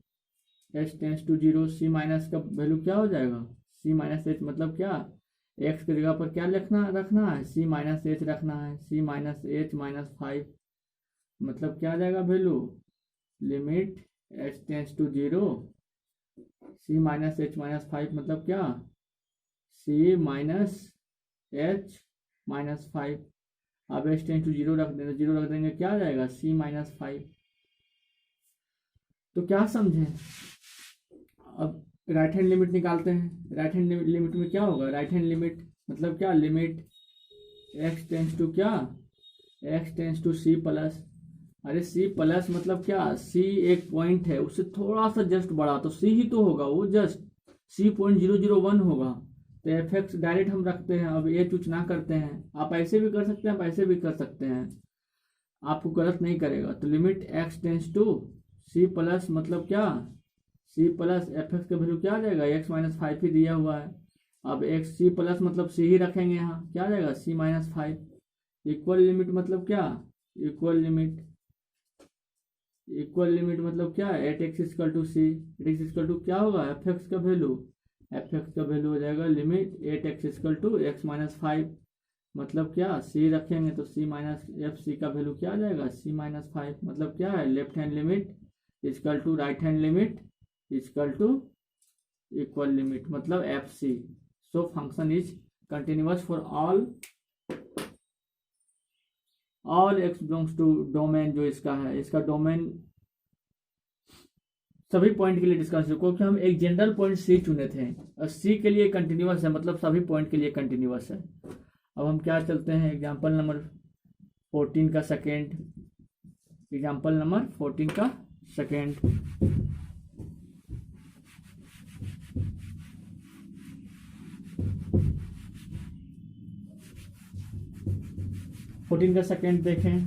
h tends to zero, c minus का वैल्यू क्या हो जाएगा? C minus h. मतलब क्या? एक्स की जगह पर क्या रखना है? सी माइनस एच रखना है। सी माइनस एच माइनस 5, मतलब क्या आ जाएगा value? Limit h tends to zero, c minus h minus 5 मतलब क्या, सी माइनस एच माइनस 5। अब एच टेंस टू जीरो रख देंगे, जीरो रख देंगे, क्या आ जाएगा, सी माइनस 5। तो क्या समझे, अब राइट हैंड लिमिट निकालते हैं। राइट हैंड लिमिट में क्या होगा, राइट हैंड लिमिट मतलब क्या, लिमिट एक्स टेंस टू क्या, x tends to C plus. अरे सी प्लस मतलब क्या, सी एक पॉइंट है उससे थोड़ा सा जस्ट बड़ा, तो सी ही तो होगा वो, जस्ट C.001 होगा। तो एफ एक्स डायरेक्ट हम रखते हैं। अब ये चूज ना करते हैं, आप ऐसे भी कर सकते हैं, आप ऐसे भी कर सकते हैं, आपको गलत नहीं करेगा। तो limit x tends to C plus मतलब क्या, सी प्लस एफ एक्स का वैल्यू क्या आ जाएगा, एक्स माइनस 5 ही दिया हुआ है। अब एक्स सी प्लस मतलब सी ही रखेंगे यहाँ, क्या आ जाएगा, सी माइनस 5। इक्वल लिमिट मतलब क्या, इक्वल लिमिट, इक्वल लिमिट मतलब क्या, at x equal to c, at x equal to क्या होगा, एफ एक्स का वैल्यू, एफ एक्स का वैल्यू हो जाएगा limit at x equal to x minus 5 मतलब क्या, सी रखेंगे तो सी माइनस एफ सी का वैल्यू क्या आ जाएगा, सी माइनस 5 मतलब क्या है, left hand limit equal to right hand limit equal to equal limit मतलब f C. So function is continuous for all x belongs to domain, जो इसका है, इसका डोमेन सभी पॉइंट के लिए डिस्कस, क्योंकि हम एक जनरल पॉइंट सी चुने थे और सी के लिए कंटिन्यूअस है, मतलब सभी पॉइंट के लिए कंटिन्यूअस है। अब हम क्या चलते हैं एग्जांपल नंबर 14 का सेकेंड, एग्जांपल नंबर 14 का सेकेंड। का सेकेंड देखें,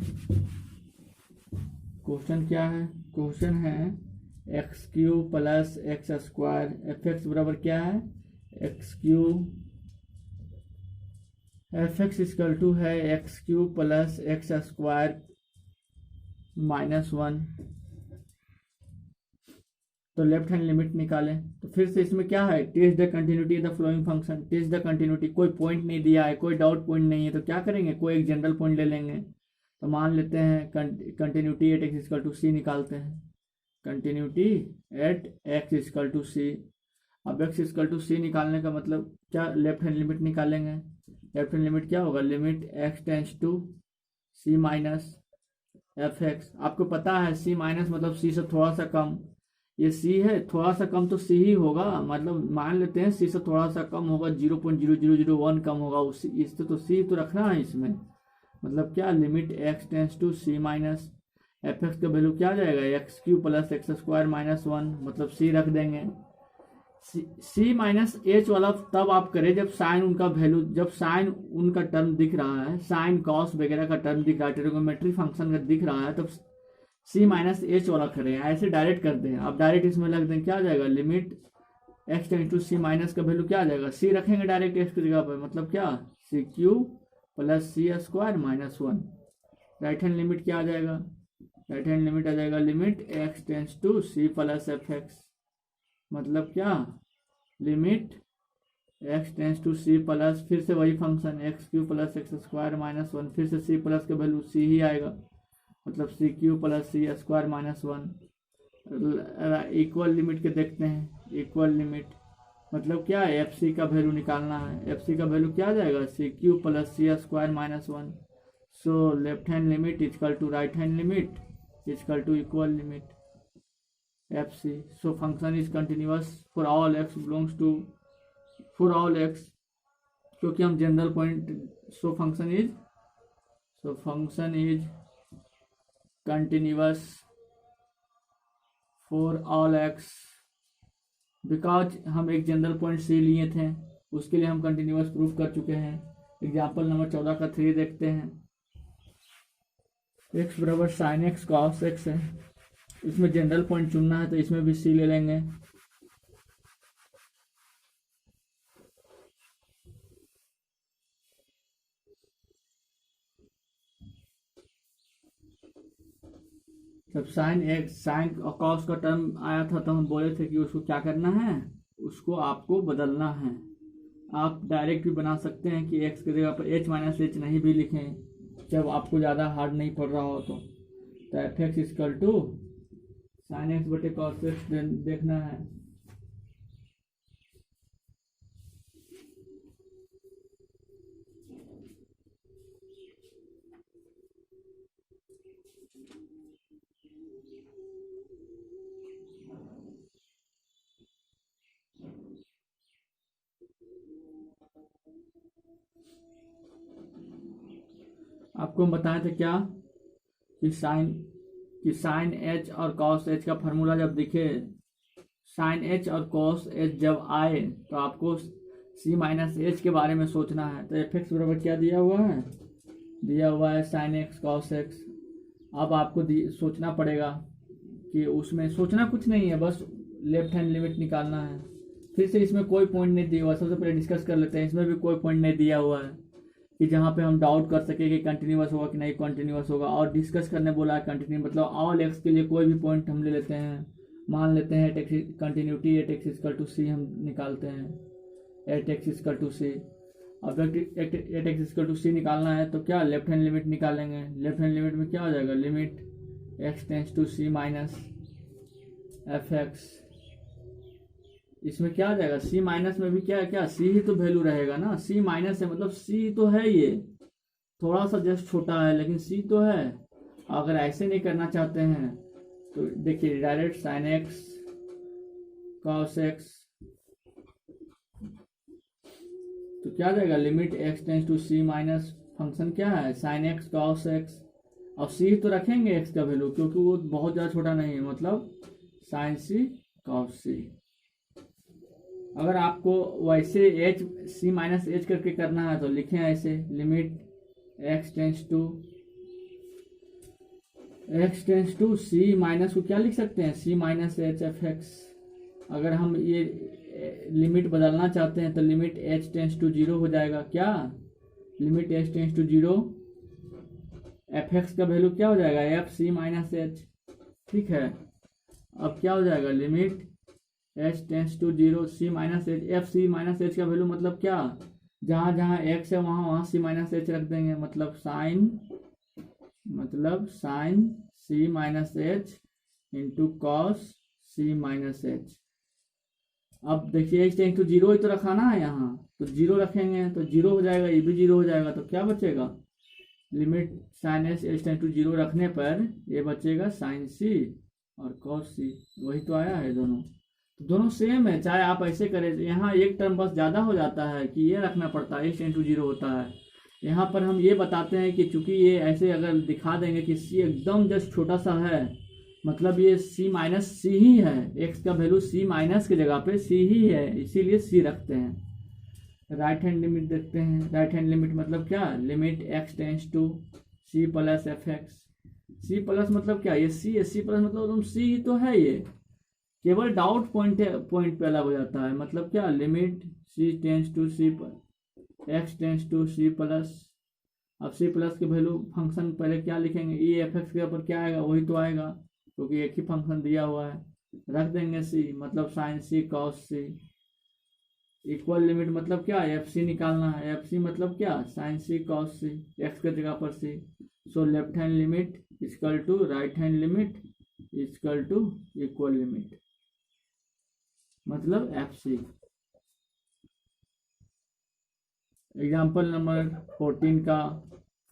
क्वेश्चन क्या है, क्वेश्चन है x cube plus x square, f x बराबर क्या है, x cube, f x equal to है x cube plus x square minus 1। तो लेफ्ट हैंड लिमिट निकालें। तो फिर से इसमें क्या है, test the continuity the following function, test the continuity, कोई पॉइंट नहीं दिया है, कोई डाउट पॉइंट नहीं है, तो क्या करेंगे, कोई एक जनरल पॉइंट ले लेंगे। तो मान लेते हैं continuity at x equal to C निकालते हैं, continuity at x equal to C. अब एक्स इक्वल टू सी निकालने का मतलब क्या, लेफ्ट हैंड लिमिट निकालेंगे। लेफ्ट हैंड लिमिट क्या होगा, limit x tends to C minus f x. आपको पता है सी माइनस मतलब सी से थोड़ा सा कम, ये सी है, थोड़ा सा कम तो सी ही होगा, मतलब मान लेते हैं सी से थोड़ा सा कम होगा, 0.0001 कम होगा, उसी इससे तो सी तो रखना है इसमें। मतलब क्या, limit x tends to C minus f x का वैल्यू क्या आ जाएगा, x cube plus x square minus 1 मतलब सी रख देंगे। सी माइनस एच वाला तब आप करें जब साइन उनका वैल्यू, जब साइन उनका टर्म दिख रहा है, साइन कॉस वगैरह का टर्म दिख रहा है, ट्रिगोनोमेट्री फंक्शन का दिख रहा है, तब सी माइनस एच वाला करें। ऐसे डायरेक्ट कर दें, आप डायरेक्ट इसमें लग दें, क्या आ जाएगा, limit x tends to C minus का वैल्यू क्या आ जाएगा, सी रखेंगे डायरेक्ट एक्स की जगह पर, मतलब क्या, सी क्यू प्लस सी square minus 1। Right hand limit क्या आ जाएगा, राइट हैंड लिमिट आ जाएगा limit x tends to C plus f x, मतलब क्या, limit x tends to C plus, फिर से वही function x cube plus x square minus 1, फिर से सी प्लस का वैल्यू सी ही आएगा, मतलब सी क्यू प्लस सी स्क्वायर माइनस 1। इक्वल लिमिट के देखते हैं, इक्वल लिमिट मतलब क्या है, एफ सी का वैल्यू निकालना है, एफ सी का वैल्यू क्या आ जाएगा, c cube plus C square minus 1। So left hand limit equal to right hand limit equal to equal limit f C. So function is continuous for all x belongs to, for all x, क्योंकि हम general point, so function is continuous for all x, because हम एक जनरल पॉइंट सी लिए थे, उसके लिए हम कंटिन्यूअस प्रूफ कर चुके हैं। एग्जाम्पल नंबर 14 का 3 देखते हैं। x बराबर साइन एक्स कॉस एक्स है, इसमें जनरल पॉइंट चुनना है तो इसमें भी सी ले लेंगे। जब साइन और कॉस का टर्म आया था तो हम बोले थे कि उसको क्या करना है, उसको आपको बदलना है। आप डायरेक्ट भी बना सकते हैं कि एक्स की जगह पर एच माइनस एच नहीं भी लिखें, जब आपको ज़्यादा हार्ड नहीं पड़ रहा हो तो f x equal to sine x बटे कॉस एक्स देखना है, आपको हम बताए थे क्या कि साइन एच और कॉस एच का फार्मूला जब दिखे, साइन एच और कॉस एच जब आए तो आपको सी माइनस एच के बारे में सोचना है। तो एफ एक्स बराबर क्या दिया हुआ है, दिया हुआ है साइन एक्स कॉस एक्स। अब आपको सोचना पड़ेगा कि उसमें सोचना कुछ नहीं है, बस लेफ्ट हैंड लिमिट निकालना है। फिर से इसमें कोई पॉइंट नहीं दिया हुआ, सबसे पहले डिस्कस कर लेते हैं। इसमें भी कोई पॉइंट नहीं दिया हुआ है कि जहाँ पे हम डाउट कर सके कि कंटिन्यूअस होगा कि नहीं कंटिन्यूअस होगा। और डिस्कस करने बोला है कंटिन्यू, मतलब ऑल एक्स के लिए कोई भी पॉइंट हम ले लेते हैं। मान लेते हैं continuity at x equal to C हम निकालते हैं, at x equal to C. अब at x equal to C निकालना है तो क्या लेफ्ट हैंड लिमिट निकालेंगे। लेफ्ट हैंड लिमिट में क्या हो जाएगा, limit x tends to C minus f x. इसमें क्या आ जाएगा, सी माइनस में भी क्या है, क्या सी ही तो वैल्यू रहेगा ना। सी माइनस है मतलब सी तो है, ये थोड़ा सा जस्ट छोटा है लेकिन सी तो है। अगर ऐसे नहीं करना चाहते हैं तो देखिए direct sine x cos x, तो क्या आ जाएगा limit x tends to C minus function क्या है साइन एक्स कॉस एक्स। और सी तो रखेंगे एक्स का वैल्यू क्योंकि वो बहुत ज़्यादा छोटा नहीं है, मतलब साइन सी कॉस सी। अगर आपको वैसे एच सी माइनस एच करके करना है तो लिखें ऐसे, limit x tends to C minus को क्या लिख सकते हैं, c minus h f x. अगर हम ये लिमिट बदलना चाहते हैं तो limit h tends to zero हो जाएगा, क्या limit h tends to zero, f x का वैल्यू क्या हो जाएगा एफ सी माइनस एच। ठीक है, अब क्या हो जाएगा limit h tends to zero c minus h, f c minus h का वैल्यू मतलब क्या, जहाँ जहाँ एक्स है वहाँ सी माइनस एच रख देंगे, मतलब साइन सी माइनस एच इंटू कॉस सी माइनस एच। अब देखिए एच टेंस टू जीरो ही तो रखाना है यहाँ, तो जीरो रखेंगे तो जीरो हो जाएगा, ये भी जीरो हो जाएगा, तो क्या बचेगा limit sine h tends to zero रखने पर ये बचेगा साइन सी और कॉस सी। वही तो आया है, दोनों सेम है। चाहे आप ऐसे करें, यहाँ एक टर्म बस ज़्यादा हो जाता है कि ये रखना पड़ता है, एच टेंस टू जीरो होता है। यहाँ पर हम ये बताते हैं कि चूंकि ये ऐसे अगर दिखा देंगे कि सी एकदम जस्ट छोटा सा है, मतलब ये सी माइनस सी ही है, एक्स का वैल्यू सी माइनस की जगह पे सी ही है, इसीलिए सी रखते हैं। राइट हैंड लिमिट देखते हैं, राइट हैंड लिमिट मतलब क्या, limit x tends to C plus f x. C plus मतलब क्या, ये सी है, सी प्लस मतलब तुम सी ही तो है, ये केवल डाउट पॉइंट पे अलग हो जाता है। मतलब क्या limit c tends to c x tends to C plus. अब सी प्लस के वैल्यू फंक्शन पहले क्या लिखेंगे, ई एफ एक्स के ऊपर क्या आएगा वही तो आएगा क्योंकि एक ही फंक्शन दिया हुआ है, रख देंगे सी, मतलब साइन सी कॉस सी। इक्वल लिमिट मतलब क्या, एफ सी निकालना है, एफ सी मतलब क्या sine C cos C, x के जगह पर C. So left hand limit equal to right hand limit equal to equal limit, मतलब एफ सी। एग्जाम्पल नंबर 14 का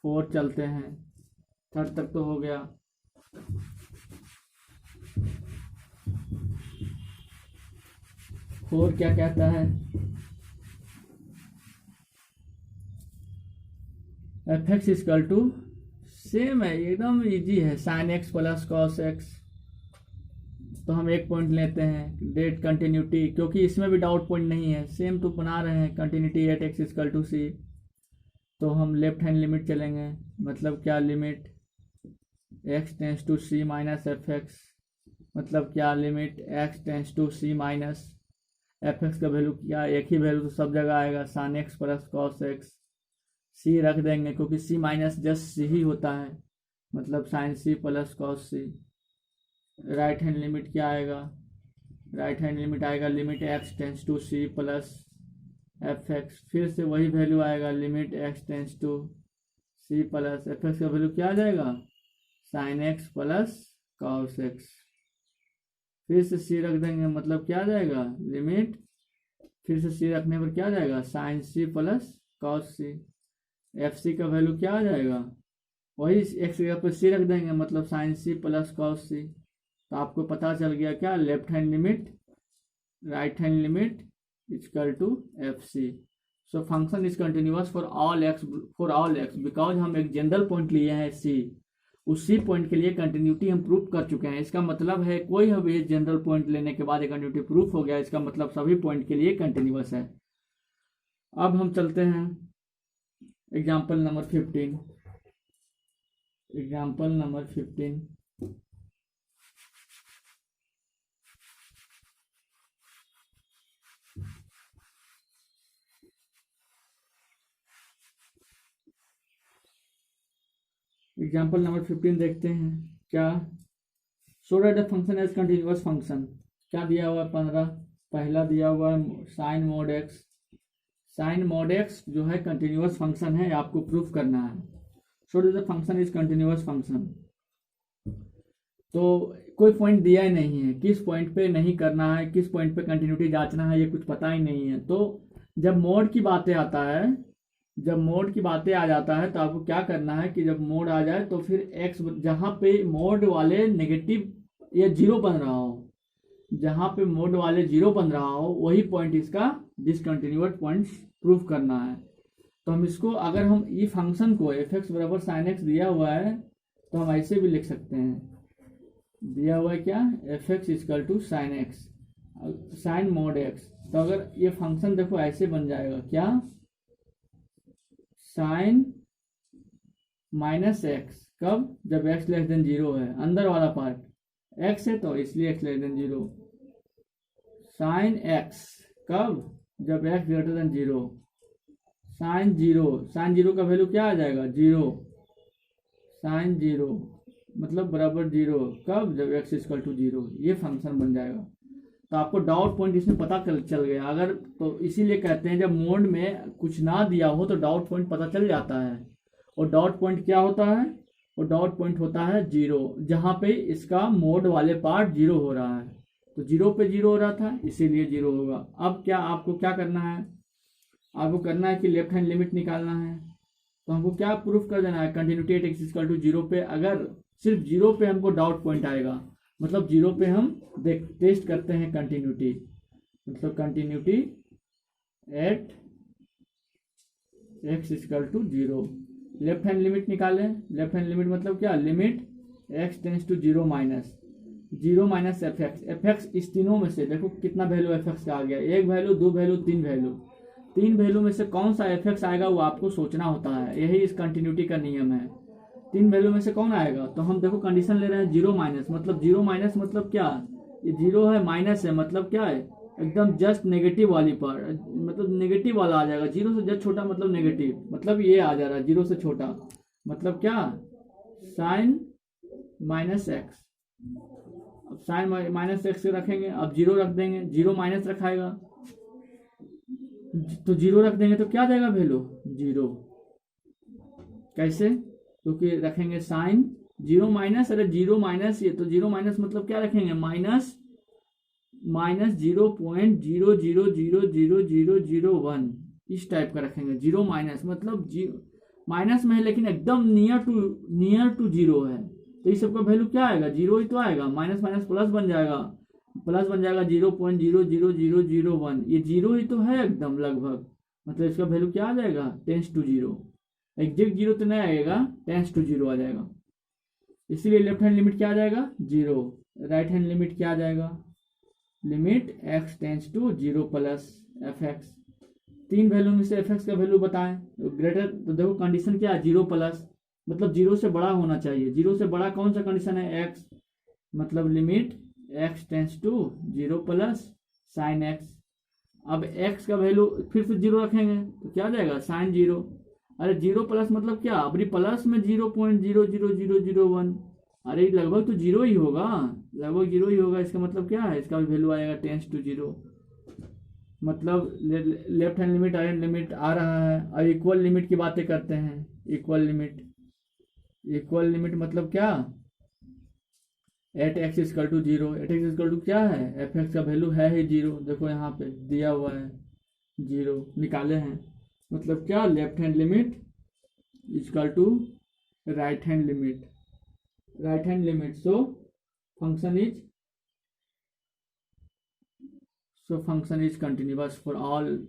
4 चलते हैं, 3rd तक तो हो गया। फोर क्या कहता है, f x equal to same है, एकदम इजी है, sine x plus cos x. तो हम एक पॉइंट लेते हैं डेट कंटिन्यूटी, क्योंकि इसमें भी डाउट पॉइंट नहीं है, सेम तो बना रहे हैं continuity at x equal to C. तो हम लेफ्ट हैंड लिमिट चलेंगे, मतलब क्या limit x tends to C minus f x, मतलब क्या limit x tends to C minus f x का वैल्यू क्या, एक ही वैल्यू तो सब जगह आएगा, sine x plus cos x. C रख देंगे क्योंकि सी माइनस जस्ट सी ही होता है, मतलब sine c plus cos c. Right hand limit क्या आएगा, राइट हैंड लिमिट आएगा limit x tends to C plus f x, फिर से वही वैल्यू आएगा limit x tends to C plus f x का वैल्यू क्या आ जाएगा sine x plus cos x. फिर से सी रख देंगे, मतलब क्या आ जाएगा लिमिट, फिर से सी रखने पर क्या आ जाएगा साइन सी प्लस कॉस सी। एफ सी का वैल्यू क्या आ जाएगा, वही एक्स की जगह पर सी रख देंगे, मतलब sine c plus cos c. तो आपको पता चल गया क्या, left hand limit right hand limit equal to f C. So function is continuous for all x because हम एक जनरल पॉइंट लिए हैं सी, उसी पॉइंट के लिए कंटिन्यूटी हम प्रूफ कर चुके हैं। इसका मतलब है कोई भी जनरल पॉइंट लेने के बाद एक कंटिन्यूटी प्रूफ हो गया, इसका मतलब सभी पॉइंट के लिए कंटिन्यूअस है। अब हम चलते हैं example number 15। Example number 15, example number 15 देखते हैं क्या। So that the function is continuous function, क्या दिया हुआ है 15, पहला दिया हुआ है sine mod x. Sine mod x जो है कंटिन्यूअस फंक्शन है, आपको प्रूफ करना है। So that the function is continuous function, तो कोई पॉइंट दिया ही नहीं है, किस पॉइंट पे नहीं करना है, किस पॉइंट पे कंटिन्यूटी जांचना है, ये कुछ पता ही नहीं है। तो जब मोड की बातें आता है, जब मोड की बातें आ जाता है तो आपको क्या करना है कि जब मोड आ जाए तो फिर एक्स जहाँ पे मोड वाले नेगेटिव या जीरो बन रहा हो, जहाँ पे मोड वाले जीरो बन रहा हो वही पॉइंट इसका डिसकंटिन्यूअस पॉइंट प्रूफ करना है। तो हम इसको, अगर हम ई फंक्शन को एफ एक्स बराबर साइन एक्स दिया हुआ है तो हम ऐसे भी लिख सकते हैं, दिया हुआ है क्या, f x equal to sine x sine mod x. तो अगर ये फंक्शन देखो ऐसे बन जाएगा क्या, साइन माइनस एक्स, कब, जब एक्स लेस देन जीरो है, अंदर वाला पार्ट एक्स है तो इसलिए x less than zero. Sine x कब, जब x greater than zero. Sign zero का वैल्यू क्या आ जाएगा, जीरो। साइन जीरो मतलब बराबर जीरो, कब, जब एक्स इक्वल टू जीरो। ये फंक्शन बन जाएगा। तो आपको डाउट पॉइंट इसमें पता चल गया अगर, तो इसीलिए कहते हैं जब मोड में कुछ ना दिया हो तो डाउट पॉइंट पता चल जाता है। और डाउट पॉइंट क्या होता है, और डाउट पॉइंट होता है जीरो, जहाँ पे इसका मोड वाले पार्ट जीरो हो रहा है। तो जीरो पे जीरो हो रहा था इसीलिए जीरो होगा। अब क्या आपको क्या करना है, आपको करना है कि लेफ्ट हैंड लिमिट निकालना है। तो हमको क्या प्रूफ कर देना है, continuity at x equal to zero पे, अगर सिर्फ जीरो पे हमको डाउट पॉइंट आएगा, मतलब जीरो पे हम टेस्ट करते हैं कंटिन्यूटी, मतलब continuity at x equal to zero. Left hand limit निकालें, लेफ्ट हैंड लिमिट मतलब क्या, limit x tends to zero minus f x. इस तीनों में से देखो कितना वैल्यू एफ एक्स का आ गया, एक वैल्यू, दो वैल्यू, तीन वैल्यू में से कौन सा एफ एक्स आएगा वो आपको सोचना होता है, यही इस कंटिन्यूटी का नियम है। तीन वैल्यू में से कौन आएगा, तो हम देखो कंडीशन ले रहे हैं जीरो माइनस, मतलब जीरो माइनस मतलब क्या, ये जीरो है माइनस है, मतलब क्या है, एकदम जस्ट नेगेटिव वाली पर, मतलब नेगेटिव वाला आ जाएगा। जीरो से जस्ट छोटा मतलब नेगेटिव, मतलब ये आ जा रहा है जीरो से छोटा, मतलब क्या, साइन माइनस एक्स। अब साइन माइनस एक्स रखेंगे, अब जीरो रख देंगे, जीरो माइनस रखाएगा तो जीरो रख देंगे तो क्या जाएगा वैल्यू, जीरो। कैसे, क्योंकि रखेंगे साइन जीरो माइनस, अरे जीरो माइनस, ये तो जीरो माइनस मतलब क्या रखेंगे, माइनस 0.0000001, इस टाइप का रखेंगे। जीरो माइनस मतलब माइनस में है लेकिन एकदम नियर टू जीरो है, तो इस सबका वैल्यू क्या आएगा, जीरो ही तो आएगा। माइनस माइनस प्लस बन जाएगा, 0.00001, ये जीरो ही तो है एकदम लगभग, मतलब इसका वैल्यू क्या आ जाएगा, tends to zero. Exact zero तो नहीं आएगा, टेंस टू जीरो आ जाएगा। इसीलिए लेफ्ट हैंड लिमिट क्या आ जाएगा, जीरो। राइट हैंड लिमिट क्या आ जाएगा, limit x tends to zero plus f x. तीन वैल्यू में से एफ एक्स का वैल्यू बताएं, ग्रेटर, तो देखो कंडीशन क्या है, जीरो प्लस, मतलब जीरो से बड़ा होना चाहिए। जीरो से बड़ा कौन सा कंडीशन है, एक्स, मतलब limit x tends to zero plus sine x. अब एक्स का वैल्यू फिर से जीरो रखेंगे तो क्या जाएगा, साइन जीरो। अरे जीरो प्लस मतलब क्या, अभी प्लस में 0.00001, अरे लगभग तो जीरो ही होगा, लगभग जीरो ही होगा। इसका मतलब क्या है, इसका भी वैल्यू आएगा टेंस टू जीरो, मतलब left hand limit right limit आ रहा है। और इक्वल लिमिट की बातें करते हैं, इक्वल लिमिट मतलब क्या, at x equal to zero. At x equal to क्या है, एफ एक्स का वैल्यू है ही जीरो, देखो यहाँ पे दिया हुआ है जीरो, निकाले हैं, मतलब क्या, left hand limit equal to right hand limit. So function is continuous for all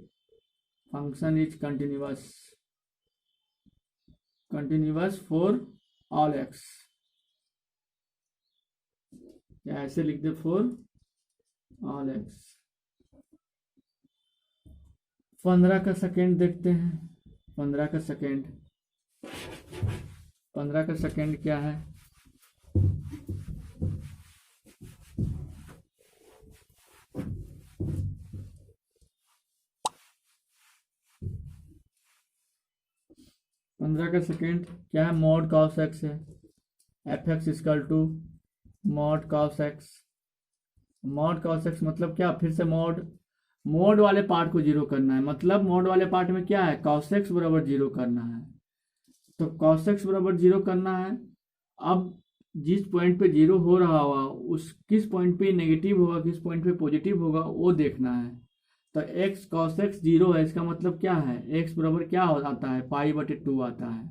function is continuous for all x, या ऐसे लिख दे फॉर ऑल एक्स। 15 का सेकेंड देखते हैं। 15 का सेकेंड, 15 का सेकेंड क्या है? पंद्रह का सेकेंड क्या है? मॉड कॉस एक्स है। F x equal to mod cos x. Mod cos x मतलब क्या? फिर से मॉड वाले पार्ट को जीरो करना है। मतलब मॉड वाले पार्ट में क्या है? कॉस एक्स बराबर जीरो करना है। तो कॉस एक्स बराबर जीरो करना है। अब जिस पॉइंट पे जीरो हो रहा होगा उस किस पॉइंट पे नेगेटिव होगा, किस पॉइंट पे पॉजिटिव होगा, वो देखना है। तो एक्स कॉस एक्स जीरो है, इसका मतलब क्या है? एक्स बराबर क्या आता है? पाई बटे टू आता है।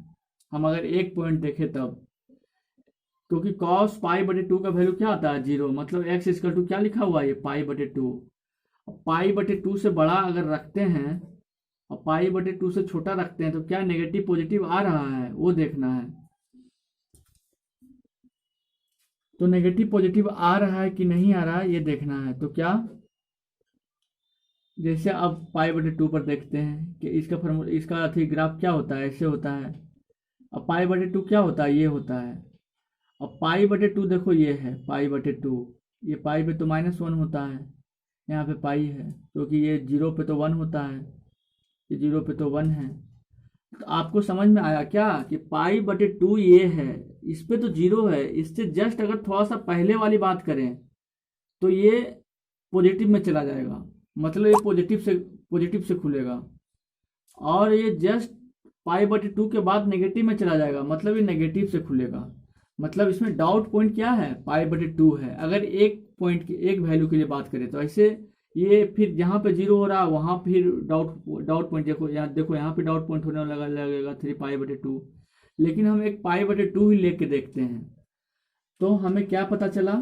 हम अगर एक पॉइंट देखें तब, क्योंकि कॉस पाई बटे टू का वैल्यू क्या आता है? जीरो। मतलब एक्स इक्वल टू क्या लिखा हुआ है? ये पाई बटे टू। पाई बटे टू से बड़ा अगर रखते हैं और पाई बटे टू से छोटा रखते हैं तो क्या नेगेटिव पॉजिटिव आ रहा है, वो देखना है। तो नेगेटिव पॉजिटिव आ रहा है कि नहीं आ रहा है, ये देखना है। तो क्या, जैसे अब पाई बटे टू पर देखते हैं कि इसका फॉर्मूला, इसका अथी ग्राफ क्या होता है? ऐसे होता है। अब पाई बटे टू क्या होता है? ये होता है। अब पाई बटे टू देखो, ये है पाई बटे टू। ये पाई पे तो -1 होता है, यहाँ पे पाई है, क्योंकि ये जीरो पे तो 1 होता है, ये जीरो पे तो 1 है। तो आपको समझ में आया क्या कि पाई बटे टू ये है, इस पे तो जीरो है। इससे जस्ट अगर थोड़ा सा पहले वाली बात करें तो ये पॉजिटिव में चला जाएगा। मतलब ये पॉजिटिव से खुलेगा। और ये जस्ट पाई बटे टू के बाद नेगेटिव में चला जाएगा, मतलब ये नेगेटिव से खुलेगा। मतलब इसमें डाउट पॉइंट क्या है? पाई बटे टू है। अगर एक पॉइंट की, एक वैल्यू के लिए बात करें तो ऐसे ये फिर जहाँ पे जीरो हो रहा है वहाँ फिर डाउट पॉइंट देखो, यहाँ पे डाउट पॉइंट होने लगेगा 3 पाई बटे टू। लेकिन हम एक पाई बटे टू ही लेके देखते हैं तो हमें क्या पता चला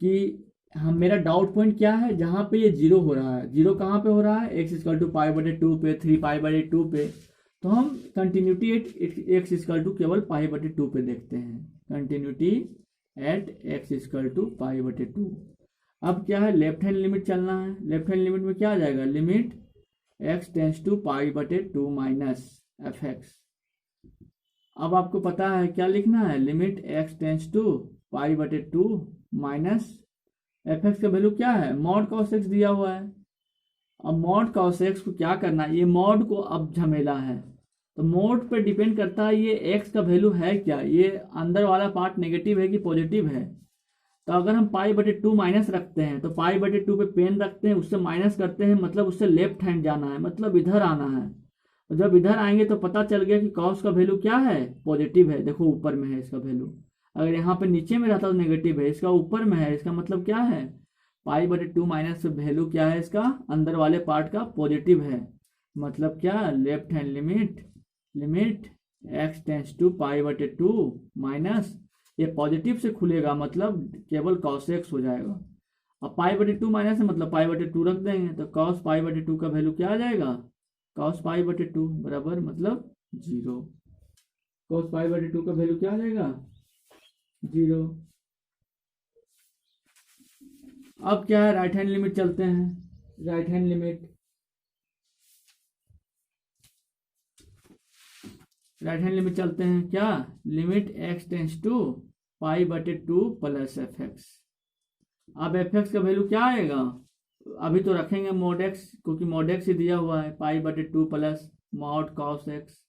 कि मेरा डाउट पॉइंट क्या है? जहाँ पे ये जीरो हो रहा है। जीरो कहाँ पे हो रहा है? एक्स इक्वल टू पाई बटे टू पे, 3 पाई बटे टू पे। तो हम continuity at x equal to केवल पाई बटे टू पे देखते हैं। Continuity at x equal to pi बटे टू। अब क्या है? लेफ्ट हैंड लिमिट चलना है। लेफ्ट हैंड लिमिट में क्या आ जाएगा? Limit x tends to pi बटे टू माइनस एफ एक्स। अब आपको पता है क्या लिखना है? Limit x tends to pi बटे टू माइनस एफ एक्स का वैल्यू क्या है? मॉड कॉस एक्स दिया हुआ है। अब मॉड कॉस एक्स को क्या करना है? ये मॉड को अब झमेला है, तो मॉड पर डिपेंड करता है ये एक्स का वैल्यू है क्या, ये अंदर वाला पार्ट नेगेटिव है कि पॉजिटिव है। तो अगर हम पाई बटे टू माइनस रखते हैं तो पाई बटे टू पे पेन रखते हैं, उससे माइनस करते हैं, मतलब उससे लेफ्ट हैंड जाना है, मतलब इधर आना है। तो जब इधर आएंगे तो पता चल गया कि कॉस का वैल्यू क्या है? पॉजिटिव है। देखो ऊपर में है इसका वैल्यू। अगर यहाँ पे नीचे में रहता तो नेगेटिव है, इसका ऊपर में है, इसका मतलब क्या है? पाई बटे टू माइनस वैल्यू क्या है इसका? अंदर वाले पार्ट का पॉजिटिव है। मतलब क्या? Left hand limit x tends to pi बटे टू माइनस, ये पॉजिटिव से खुलेगा, मतलब केवल कॉस एक्स हो जाएगा। अब पाई बटे टू माइनस है, मतलब पाई बटे टू रख देंगे, तो कॉस पाई बटे टू का वैल्यू क्या आ जाएगा? कॉस पाई बटे टू बराबर मतलब जीरो। कॉस पाई बटे टू का वैल्यू क्या आ जाएगा? जीरो। अब क्या है? राइट हैंड लिमिट चलते हैं। राइट हैंड लिमिट चलते हैं। क्या? Limit x tends to pi बटे टू प्लस एफ एक्स। अब एफ एक्स का वैल्यू क्या आएगा? अभी तो रखेंगे मॉड एक्स, क्योंकि मॉड एक्स ही दिया हुआ है, पाई बटे two plus mod cos x.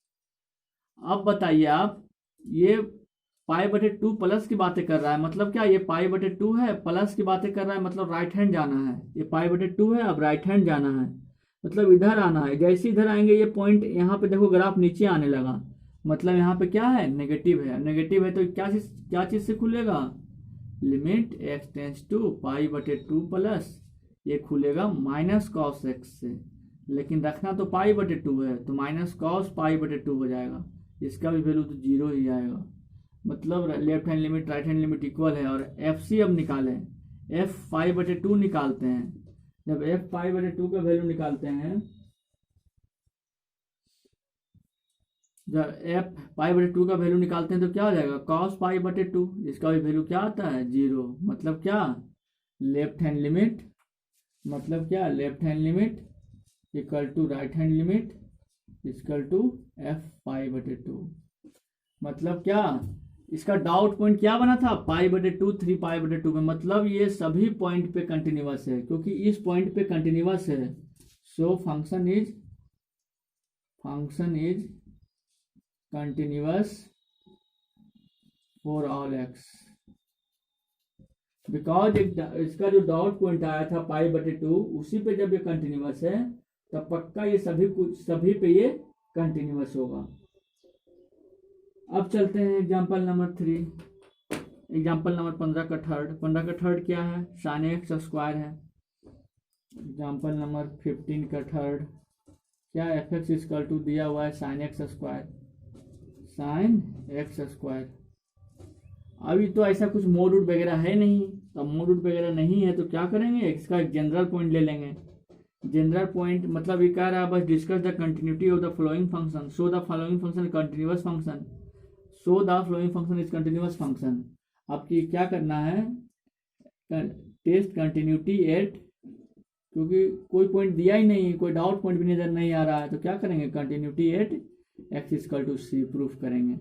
अब बताइए आप, ये पाई बटे टू प्लस की बातें कर रहा है, मतलब क्या? ये पाई बटे टू है, प्लस की बातें कर रहा है, मतलब राइट हैंड जाना है। ये पाई बटे टू है, अब राइट हैंड जाना है, मतलब इधर आना है। जैसे इधर आएंगे ये पॉइंट, यहाँ पे देखो ग्राफ नीचे आने लगा, मतलब यहाँ पे क्या है? नेगेटिव है। नेगेटिव है तो क्या चीज से खुलेगा? Limit x tends to pi बटे टू प्लस, ये खुलेगा माइनस कॉस एक्स से, लेकिन रखना तो पाई बटे टू है, तो माइनस कॉस पाई बटे टू हो जाएगा। इसका भी वैल्यू तो जीरो ही आएगा। मतलब left hand limit right hand limit equal है। और एफ सी अब निकालें, एफ पाई बटे टू निकालते हैं। जब एफ पाई बटे टू का वैल्यू निकालते हैं जब एफ पाई बटे 2 का वैल्यू निकालते हैं तो क्या हो जाएगा, कॉस पाई बटे 2, जिसका भी वैल्यू क्या आता है 0। मतलब क्या, लेफ्ट हैंड लिमिट, मतलब क्या, left hand limit equal to right hand limit equal to f pi बटे 2। मतलब क्या, इसका डाउट पॉइंट क्या बना था, पाई बटे 2 3 पाई बटे 2 में। मतलब ये सभी पॉइंट पे कंटिन्यूअस है, क्योंकि इस पॉइंट पे कंटिन्यूअस है। सो function is continuous for all x. Because इसका जो डाउट पॉइंट आया था पाई बटे 2, उसी पे जब ये कंटिन्यूअस है तब पक्का ये सभी पे ये कंटिन्यूअस होगा। अब चलते हैं एग्जाम्पल नंबर 3। एग्जाम्पल नंबर 15 का थर्ड क्या है, साइन एक्स स्क्वायर है। एग्जाम्पल नंबर 15 का थर्ड क्या, एफ एक्स इक्वल टू दिया हुआ है साइन एक्स स्क्वायर, अभी तो ऐसा कुछ मोड रूट वगैरह है नहीं, तो मोड रूट वगैरह नहीं है तो क्या करेंगे, इसका एक जनरल पॉइंट ले लेंगे। जनरल पॉइंट मतलब ये कह रहा है बस discuss the continuity of the following function, so the following function continuous function, so the following function is continuous function. आपकी क्या करना है, टेस्ट कंटिन्यूटी एट, क्योंकि कोई पॉइंट दिया ही नहीं, कोई डाउट पॉइंट भी नजर नहीं आ रहा है, तो क्या करेंगे, continuity at x equal to c proof करेंगे।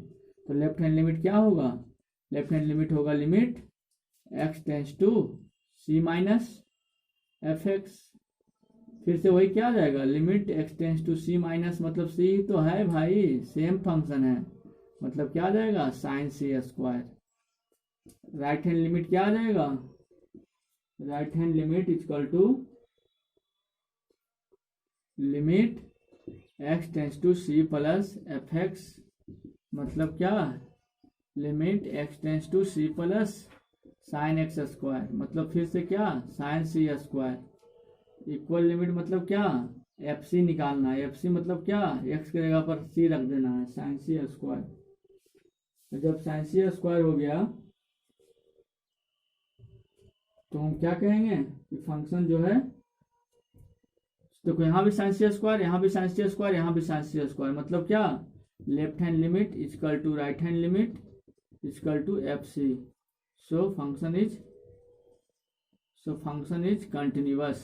तो लेफ्ट हैंड लिमिट क्या होगा, लेफ्ट हैंड लिमिट होगा limit x tends to C minus f x. फिर से वही क्या आ जाएगा, limit x tends to C minus, मतलब सी तो है भाई, सेम फंक्शन है, मतलब क्या आ जाएगा, sine c square. Right hand limit क्या आ जाएगा, right hand limit equal to limit x tends to C plus f x, मतलब क्या, limit x tends to C plus sine x square, मतलब फिर से क्या, sine c square equal limit, मतलब क्या, एफ सी निकालना है। एफ सी मतलब क्या, एक्स की जगह पर सी रख देना है, साइन सी स्क्वायर। तो जब साइन सी स्क्वायर हो गया तो हम क्या कहेंगे कि फंक्शन जो है, तो यहाँ भी साइन सी स्क्वायर, यहाँ भी साइन सी स्क्वायर, यहाँ भी साइन सी स्क्वायर, मतलब क्या, left hand limit equal to right hand limit equal to f C. So function is continuous,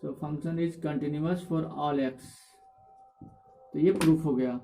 so function is continuous for all x. तो ये प्रूफ हो गया।